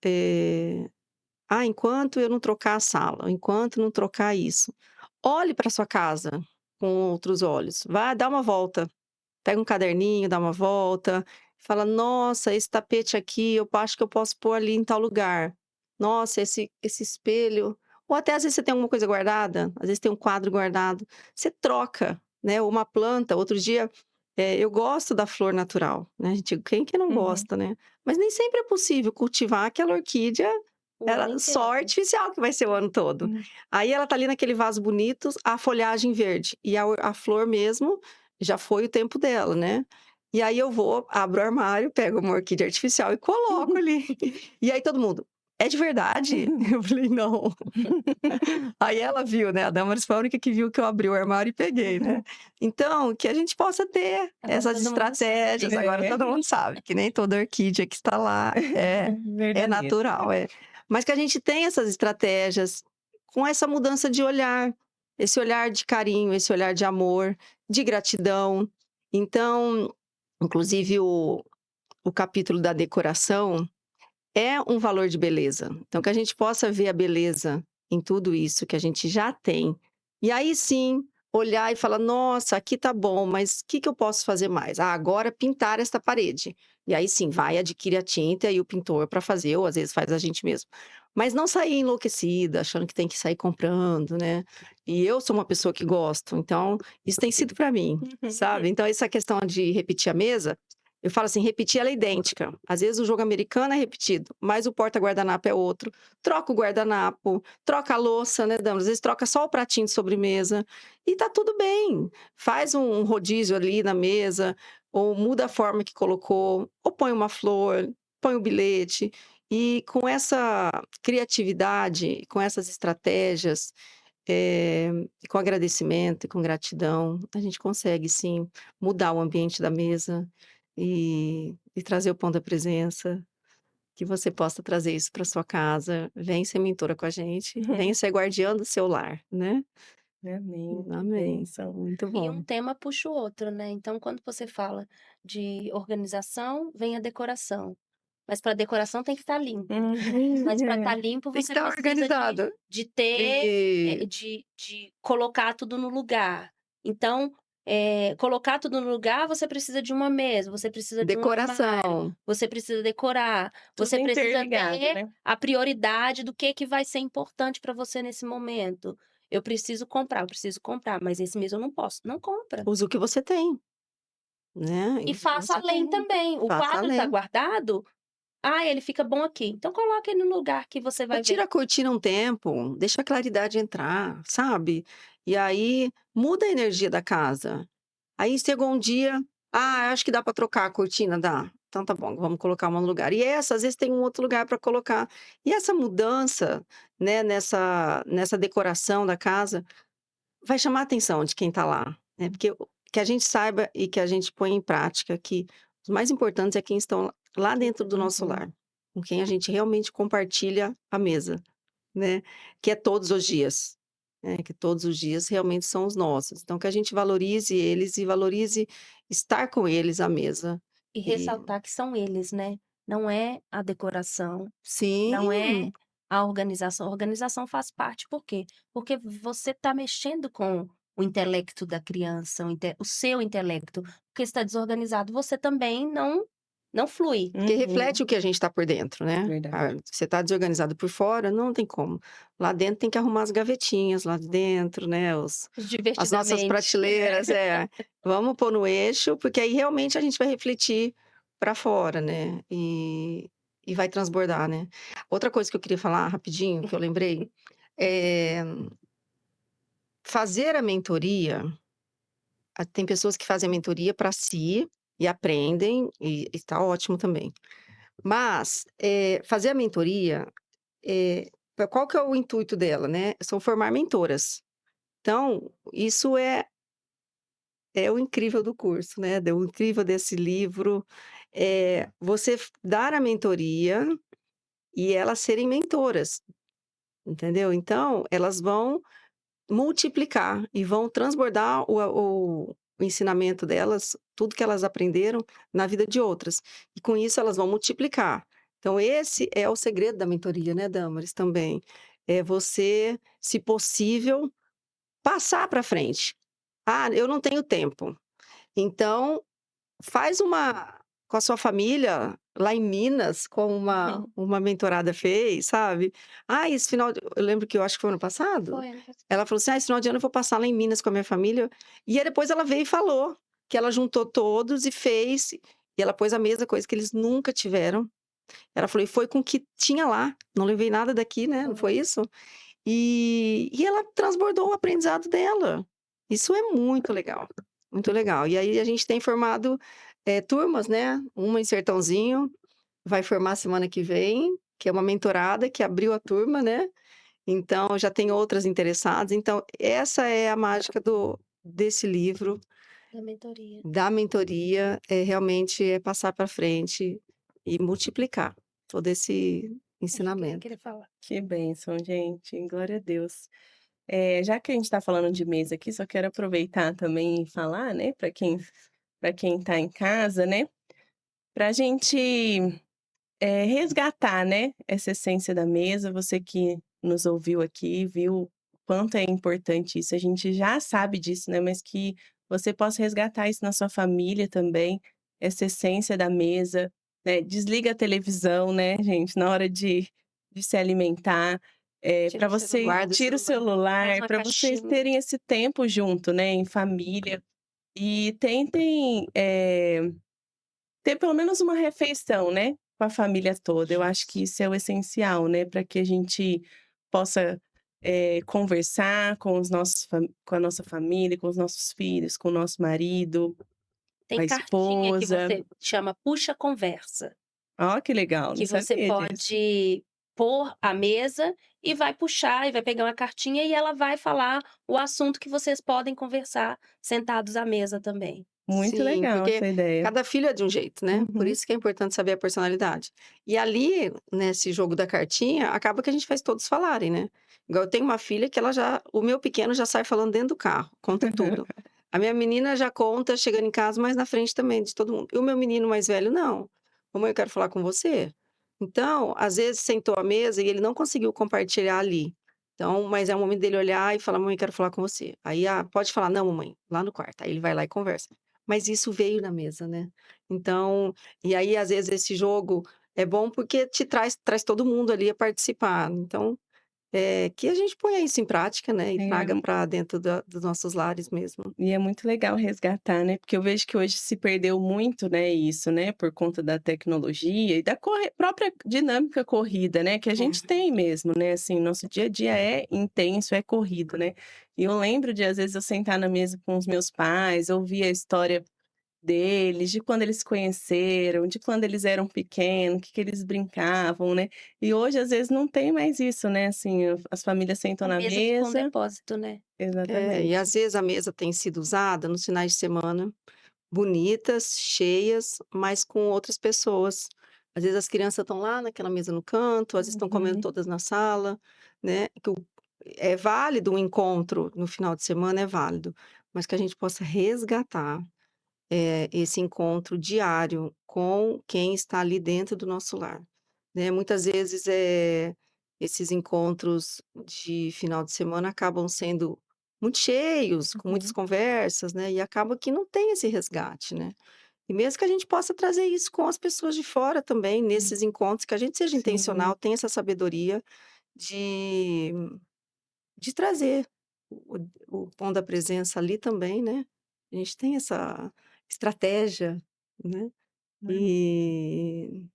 "Ah, enquanto eu não trocar a sala, enquanto não trocar isso". Olhe para sua casa com outros olhos, vá dar uma volta, pega um caderninho, dá uma volta, fala: "Nossa, esse tapete aqui eu acho que eu posso pôr ali em tal lugar. Nossa, esse espelho", ou até às vezes você tem alguma coisa guardada, às vezes tem um quadro guardado, você troca, né, ou uma planta. Outro dia, eu gosto da flor natural, né, a gente quem que não Uhum. gosta, né, mas nem sempre é possível cultivar aquela orquídea, O ano ela só inteiro. artificial que vai ser o ano todo. Hum. Aí ela tá ali naquele vaso bonito, a folhagem verde, e a flor mesmo, já foi o tempo dela, né. E aí eu vou, abro o armário, pego uma orquídea artificial e coloco ali. E aí todo mundo: "É de verdade?" Eu falei: "Não". Aí ela viu, né, a Damaris foi a única que viu que eu abri o armário e peguei, né. Então, que a gente possa ter Agora essas todo mundo estratégias, sabe. agora É. todo mundo sabe que nem toda orquídea que está lá é Verdadeiro. natural, é. Mas que a gente tenha essas estratégias com essa mudança de olhar, esse olhar de carinho, esse olhar de amor, de gratidão. Então, inclusive o capítulo da decoração é um valor de beleza. Então, que a gente possa ver a beleza em tudo isso que a gente já tem. E aí sim, olhar e falar: "Nossa, aqui tá bom, mas o que que eu posso fazer mais? Ah, agora pintar esta parede". E aí sim, vai, adquire a tinta e o pintor para fazer, ou às vezes faz a gente mesmo. Mas não sair enlouquecida, achando que tem que sair comprando, né. E eu sou uma pessoa que gosto, então isso tem sido para mim, sabe. Então essa questão de repetir a mesa, Eu falo assim, repetir ela é idêntica. Às vezes o jogo americano é repetido, mas o porta-guardanapo é outro. Troca o guardanapo, troca a louça, né, Dama? Às vezes troca só o pratinho de sobremesa e tá tudo bem. Faz um rodízio ali na mesa, ou muda a forma que colocou, ou põe uma flor, põe um bilhete. E com essa criatividade, com essas estratégias, e com agradecimento e com gratidão, a gente consegue sim mudar o ambiente da mesa e trazer o pão da presença, que você possa trazer isso para sua casa. Vem ser mentora com a gente, venha ser guardiã do seu lar, né. Amém, que Amém, bênção. muito E um bom. tema puxa o outro, né. Então quando você fala de organização, vem a decoração. Mas para decoração tem que estar limpo. Mas para estar limpo Tem que você estar precisa organizado. de ter, E de colocar tudo no lugar. Então, colocar tudo no lugar, você precisa de uma mesa, você precisa de um armário, decoração. você precisa decorar, Tudo você precisa interligado, ver né? a prioridade do que vai ser importante para você nesse momento. Eu preciso comprar, mas esse mês eu não posso. Não compra. Usa o que você tem, né, E e o que faça você além tem. também. O Faça quadro tá além. guardado, ele fica bom aqui, então coloca ele no lugar que você Ou vai ver. tira a cortina um tempo, deixa a claridade entrar, sabe. E aí, muda a energia da casa. Aí chegou um dia: "Ah, acho que dá para trocar a cortina", "Dá". "Então tá bom, vamos colocar uma no lugar". E essa, às vezes, tem um outro lugar para colocar. E essa mudança, né, nessa decoração da casa, vai chamar a atenção de quem tá lá, né, porque que a gente saiba e que a gente ponha em prática que os mais importantes é quem estão lá dentro do nosso Uhum. lar, com quem a gente realmente compartilha a mesa, né, que é todos os dias, né, que todos os dias realmente são os nossos. Então que a gente valorize eles e valorize estar com eles à mesa. E E ressaltar que são eles, né, não é a decoração, não é sim, a organização. A organização faz parte, por quê? Porque você está mexendo com o intelecto da criança, o seu intelecto, porque está desorganizado, você também não flui. porque reflete Uhum. o que a gente está por dentro, né. Verdade. Ah, você está desorganizado por fora, não tem como. Lá dentro tem que arrumar as gavetinhas lá de dentro, né, as nossas Divertidamente. prateleiras, é. Vamos pôr no eixo, porque aí realmente a gente vai refletir para fora, né, e vai transbordar, né. Outra coisa que eu queria falar rapidinho, que eu lembrei, é fazer a mentoria. Tem pessoas que fazem a mentoria para si e aprendem, e está ótimo também. Mas, fazer a mentoria, qual que é o intuito dela, né? São formar mentoras. Então, isso é o incrível do curso, né, o incrível desse livro, você dar a mentoria e elas serem mentoras, entendeu? Então, elas vão multiplicar e vão transbordar o ensinamento delas, tudo que elas aprenderam, na vida de outras. E com isso elas vão multiplicar. Então esse é o segredo da mentoria, né, Damaris, também. É você, se possível, passar para frente. "Ah, eu não tenho tempo". Então faz uma com a sua família, lá em Minas, como uma mentorada fez, sabe. "Ah, esse final de", eu lembro que eu acho que foi ano passado, Foi ano passado. ela falou assim: "Ah, esse final de ano eu vou passar lá em Minas com a minha família", e aí depois ela veio e falou que ela juntou todos e fez, e ela pôs à mesa coisa que eles nunca tiveram. Ela falou: "E foi com o que tinha lá, não levei nada daqui, né, não Foi. foi isso?". E ela transbordou o aprendizado dela. Isso é muito legal, muito legal. E aí a gente tem formado, turmas, né, uma em Sertãozinho, vai formar semana que vem, que é uma mentorada que abriu a turma, né, então já tem outras interessadas. Então essa é a mágica desse livro, Da mentoria. da mentoria, realmente é passar para frente e multiplicar todo esse Acho que ele ensinamento. queria falar. Que bênção, gente. Glória a Deus. Já que a gente está falando de mesa aqui, só quero aproveitar também e falar, né, para quem está em casa, né, para a gente, resgatar, né, essa essência da mesa. Você que nos ouviu aqui, viu o quanto é importante isso. A gente já sabe disso, né, mas que você possa resgatar isso na sua família também, essa essência da mesa, né. Desliga a televisão, né, gente, na hora de se alimentar, Tira para o você celular, Guarda o tira o celular. faz celular, uma para vocês caixinha. terem esse tempo junto, né, em família. E tentem, ter pelo menos uma refeição, né, com a família toda. Eu acho que isso é o essencial, né, para que a gente possa, conversar com os nossos com a nossa família, com os nossos filhos, com o nosso marido, com Tem a cartinha que esposa. você chama puxa conversa, Ó, que legal, não que você sabia disso. pode pôr à mesa e vai puxar e vai pegar uma cartinha e ela vai falar o assunto que vocês podem conversar sentados à mesa também. Muito Sim, legal porque essa ideia. cada filho é de um jeito, né, por Uhum. isso que é importante saber a personalidade. E ali, nesse jogo da cartinha, acaba que a gente faz todos falarem, né. Igual eu tenho uma filha que ela já o meu pequeno já sai falando dentro do carro, conta tudo. A minha menina já conta chegando em casa, mas na frente também de todo mundo. E o meu menino mais velho não: "Mamãe, eu quero falar com você". Então, às vezes sentou à mesa e ele não conseguiu compartilhar ali. Então, mas é o momento dele olhar e falar: "Mamãe, quero falar com você". Aí: "Ah, pode falar". "Não, mamãe", lá no quarto. Aí ele vai lá e conversa. Mas isso veio na mesa, né. Então e aí, às vezes, esse jogo é bom porque te traz todo mundo ali a participar. Então, que a gente ponha isso em prática, né, e É, traga para dentro da dos nossos lares mesmo. e é muito legal resgatar, né, porque eu vejo que hoje se perdeu muito, né, isso, né, por conta da tecnologia e da própria dinâmica corrida, né, que a gente É. tem mesmo, né, assim, nosso dia a dia é intenso, é corrido, né. E eu lembro de, às vezes, eu sentar na mesa com os meus pais, ouvir a história deles, de quando eles se conheceram, de quando eles eram pequenos, o que que eles brincavam, né. E hoje, às vezes, não tem mais isso, né, assim, as famílias sentam A na mesa ficou um mesa. depósito, né. É, e Exatamente. às vezes a mesa tem sido usada nos finais de semana, bonitas, cheias, mas com outras pessoas. Às vezes as crianças estão lá naquela mesa no canto, às vezes estão comendo Uhum. todas na sala, né, é válido o encontro no final de semana, é válido, mas que a gente possa resgatar, esse encontro diário com quem está ali dentro do nosso lar, né. Muitas vezes, esses encontros de final de semana acabam sendo muito cheios, com muitas Uhum. conversas, né, e acaba que não tem esse resgate, né. E mesmo que a gente possa trazer isso com as pessoas de fora também, nesses encontros, que a gente seja intencional, Sim, tenha essa sabedoria de de trazer o pão da presença ali também, né. A gente tem essa estratégia, né, amém, e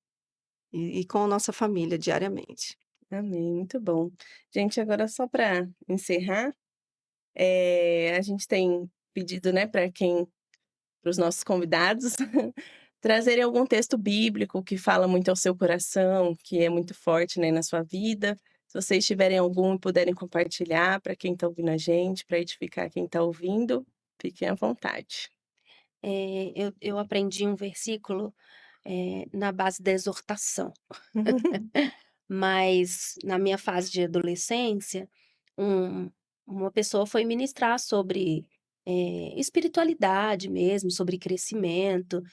e com a nossa família diariamente. amém, muito bom. Gente, agora só para encerrar, a gente tem pedido, né, para os nossos convidados trazerem algum texto bíblico que fala muito ao seu coração, que é muito forte, né, na sua vida. Se vocês tiverem algum e puderem compartilhar para quem está ouvindo a gente, para edificar quem está ouvindo, fiquem à vontade. Eu aprendi um versículo, na base da exortação, mas na minha fase de adolescência, um uma pessoa foi ministrar sobre, espiritualidade mesmo, sobre crescimento,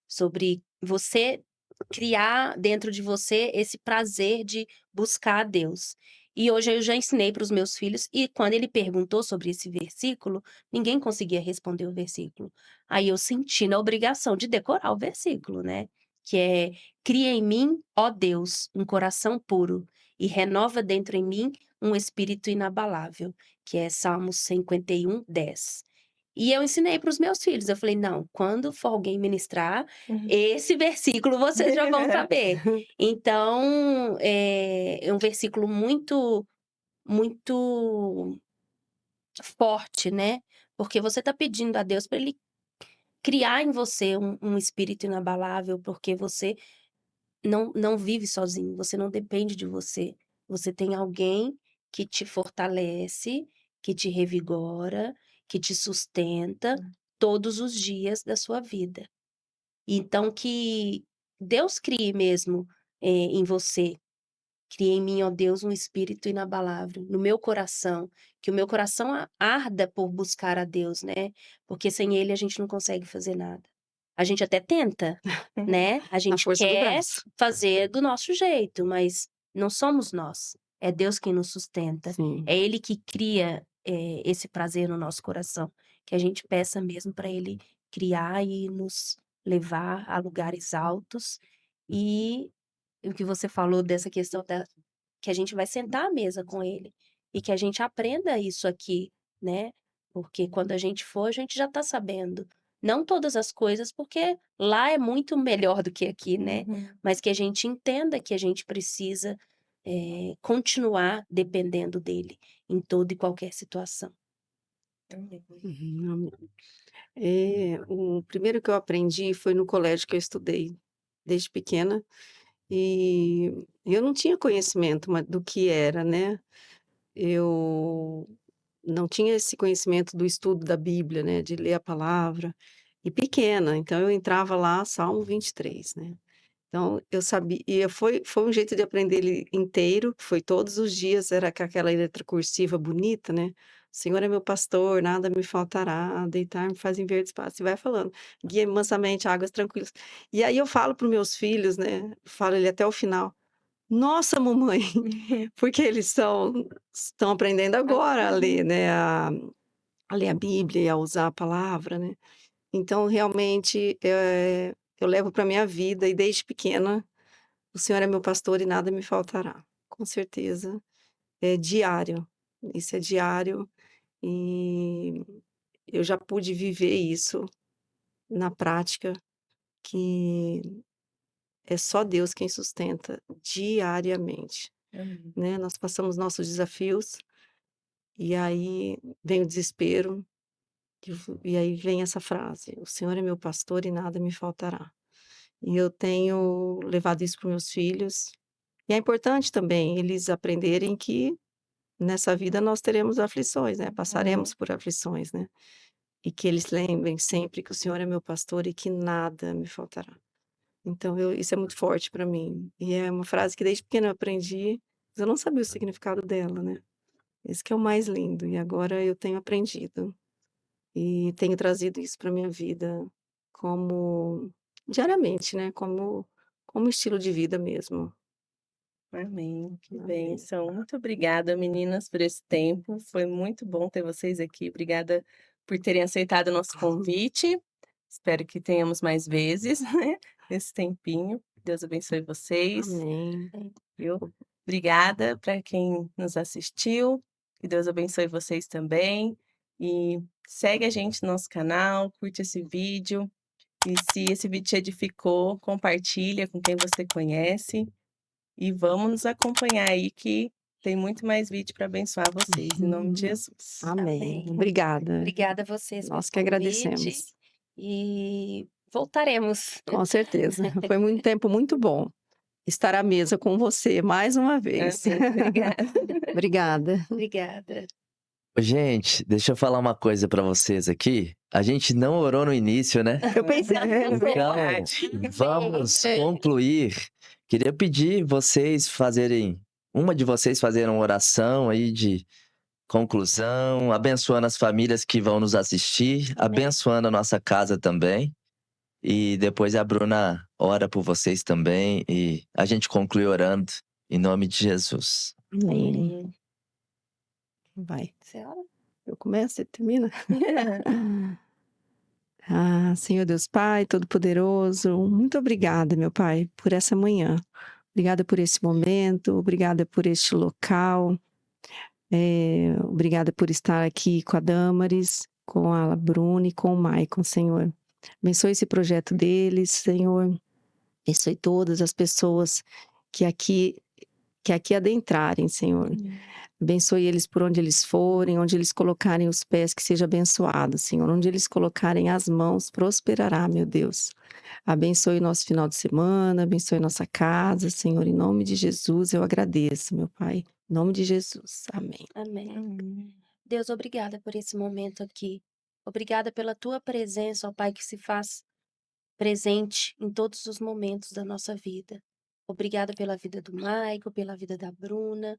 sobre você criar dentro de você esse prazer de buscar a Deus. E hoje eu já ensinei para os meus filhos e quando ele perguntou sobre esse versículo, ninguém conseguia responder o versículo. Aí eu senti na obrigação de decorar o versículo, né, que é: "Cria em mim, ó Deus, um coração puro e renova dentro em mim um espírito inabalável", que é Salmos 51:10. E eu ensinei para os meus filhos, eu falei: "Não, quando for alguém ministrar, esse versículo vocês já vão saber". Então, é um versículo muito forte, né, porque você está pedindo a Deus para ele criar em você um espírito inabalável, porque você não vive sozinho, você não depende de você. Você tem alguém que te fortalece, que te revigora, que te sustenta todos os dias da sua vida. Então que Deus crie mesmo, em você. Cria em mim, ó Deus, um espírito inabalável, no meu coração, que o meu coração arda por buscar a Deus, né, porque sem ele a gente não consegue fazer nada. A gente até tenta, né, a Na gente força do quer braço. fazer do nosso jeito, mas não somos nós, é Deus quem nos sustenta, Sim. é Ele que cria, esse prazer no nosso coração, que a gente peça mesmo para Ele criar e nos levar a lugares altos e o que você falou dessa questão da que a gente vai sentar à mesa com ele, e que a gente aprenda isso aqui, né, porque quando a gente for, a gente já está sabendo, Não todas as coisas, porque lá é muito melhor do que aqui, né, mas que a gente entenda que a gente precisa, continuar dependendo dele em toda e qualquer situação. Uhum, amém. O primeiro que eu aprendi foi no colégio que eu estudei, desde pequena, e eu não tinha conhecimento do que era, né. Eu não tinha esse conhecimento do estudo da Bíblia, né, de ler a palavra, e pequena, então eu entrava lá, Salmo 23, né. Então eu sabia e foi um jeito de aprender ele inteiro, que foi todos os dias, era com aquela letra cursiva bonita, né. "O Senhor é meu pastor, nada me faltará, deitar-me faz em verdes pastos", e vai falando, "guia-me mansamente a águas tranquilas". E aí eu falo para os meus filhos, né, falo ele até o final: "Nossa mamãe", porque eles estão aprendendo agora a ler, né, a ler a Bíblia e a usar a palavra, né. Então realmente, eu levo para minha vida e desde pequena, o Senhor é meu pastor e nada me faltará. Com certeza, é diário, isso é diário, e eu já pude viver isso na prática, que é só Deus quem sustenta diariamente, Amém. né. Nós passamos nossos desafios, e aí vem o desespero, e aí vem essa frase: "O Senhor é meu pastor e nada me faltará". E eu tenho levado isso para os meus filhos, e é importante também eles aprenderem que nessa vida nós teremos aflições, né, passaremos por aflições, né, e que eles lembrem sempre que o Senhor é meu pastor e que nada me faltará. Então isso é muito forte para mim, e é uma frase que desde pequena eu aprendi, mas eu não sabia o significado dela, né. Esse que é o mais lindo, e agora eu tenho aprendido, e tenho trazido isso para minha vida como diariamente, né, como estilo de vida mesmo. Amém, que Amém. bênção. Muito obrigada, meninas, por esse tempo. Foi muito bom ter vocês aqui. Obrigada por terem aceitado o nosso convite. Espero que tenhamos mais vezes, né, esse tempinho. Deus abençoe vocês, Amém. viu. Obrigada para quem nos assistiu. Que Deus abençoe vocês também. E segue a gente no nosso canal, curte esse vídeo. E se esse vídeo te edificou, compartilha com quem você conhece. E vamos nos acompanhar aí que tem muito mais vídeo para abençoar vocês, em nome de Jesus. Amém. Amém. Obrigada. Obrigada a vocês pelo Nós que convite agradecemos. e voltaremos. Com certeza. Foi muito tempo muito bom estar à mesa com você mais uma vez. Amém, obrigada. Obrigada. Obrigada. Gente, deixa eu falar uma coisa pra vocês aqui. A gente não orou no início, né? Eu pensei Então, Verdade. vamos concluir. Queria pedir uma de vocês fazerem uma oração aí de conclusão, abençoando as famílias que vão nos assistir, Amém. abençoando a nossa casa também. E depois a Bruna ora por vocês também e a gente conclui orando em nome de Jesus. Amém. Amém. Vai. Senhora? Eu começo, você termina? Ah, Senhor Deus Pai Todo-Poderoso, muito obrigada, meu Pai, por essa manhã. Obrigada por esse momento, obrigada por este local, obrigada por estar aqui com a Damaris, com a Bruna e com o Maicon, Senhor. Abençoe esse projeto deles, Senhor. Abençoe todas as pessoas que aqui que aqui adentrarem, Senhor. Abençoe eles por onde eles forem, onde eles colocarem os pés, que seja abençoado, Senhor. Onde eles colocarem as mãos, prosperará, meu Deus. Abençoe o nosso final de semana, abençoe nossa casa, Senhor. Em nome de Jesus, eu agradeço, meu Pai. Em nome de Jesus. Amém. Amém. Amém. Deus, obrigada por esse momento aqui. Obrigada pela tua presença, ó Pai, que se faz presente em todos os momentos da nossa vida. Obrigada pela vida do Maico, pela vida da Bruna,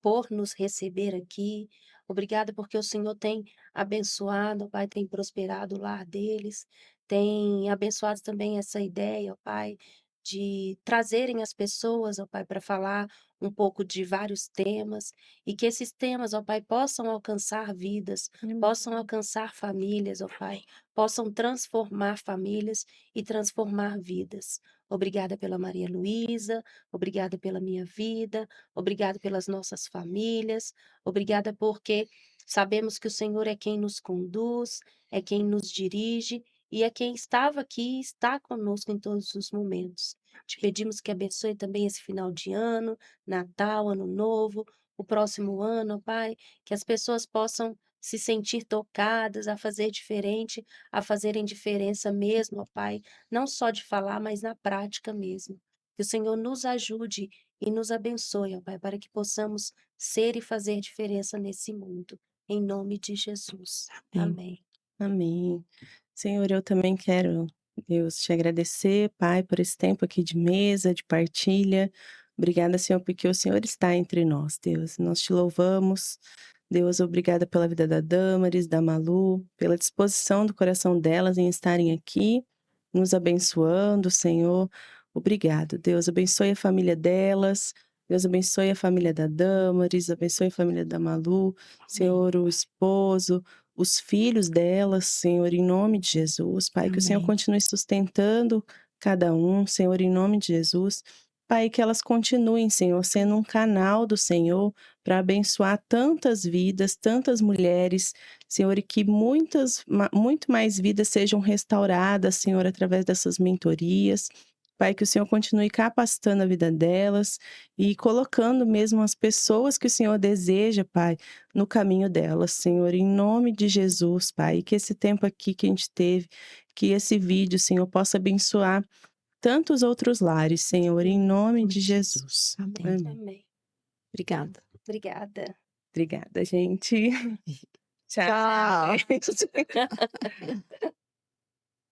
por nos receber aqui. Obrigada porque o Senhor tem abençoado, ó Pai, tem prosperado o lar deles, tem abençoado também essa ideia, ó Pai, de trazerem as pessoas, ó Pai, para falar um pouco de vários temas e que esses temas, ó Pai, possam alcançar vidas, possam alcançar famílias, ó Pai, possam transformar famílias e transformar vidas. Obrigada pela Maria Luísa, obrigada pela minha vida, obrigada pelas nossas famílias, obrigada porque Sabemos que o Senhor é quem nos conduz, é quem nos dirige e é quem estava aqui e está conosco em todos os momentos. Te pedimos que abençoe também esse final de ano, Natal, Ano Novo, o próximo ano, ó Pai, que as pessoas possam se sentir tocadas a fazer diferente, a fazerem diferença mesmo, ó Pai, não só de falar, mas na prática mesmo. Que o Senhor nos ajude e nos abençoe, ó Pai, para que possamos ser e fazer diferença nesse mundo. Em nome de Jesus. Amém. Amém. Amém. Senhor, eu também quero, Deus, te agradecer, Pai, por esse tempo aqui de mesa, de partilha. Obrigada, Senhor, porque o Senhor está entre nós, Deus. Nós te louvamos. Deus, obrigada pela vida da Damaris, da Malu, pela disposição do coração delas em estarem aqui, nos abençoando, Senhor. Obrigado, Deus. Abençoe a família delas. Deus abençoe a família da Damaris, abençoe a família da Malu, Senhor, o esposo, os filhos delas, Senhor, em nome de Jesus. Pai, que o Senhor Amém. continue sustentando cada um, Senhor, em nome de Jesus. Pai, que elas continuem, Senhor, sendo um canal do Senhor para abençoar tantas vidas, tantas mulheres, Senhor, e que muito mais vidas sejam restauradas, Senhor, através dessas mentorias. Pai, que o Senhor continue capacitando a vida delas e colocando mesmo as pessoas que o Senhor deseja, Pai, no caminho delas, Senhor, em nome de Jesus, Pai. E que esse tempo aqui que a gente teve, que esse vídeo, Senhor, possa abençoar tantos outros lares, Senhor, em nome de Jesus. Amém. Amém. Amém. Obrigada. Obrigada. Obrigada, gente. Tchau. Tchau.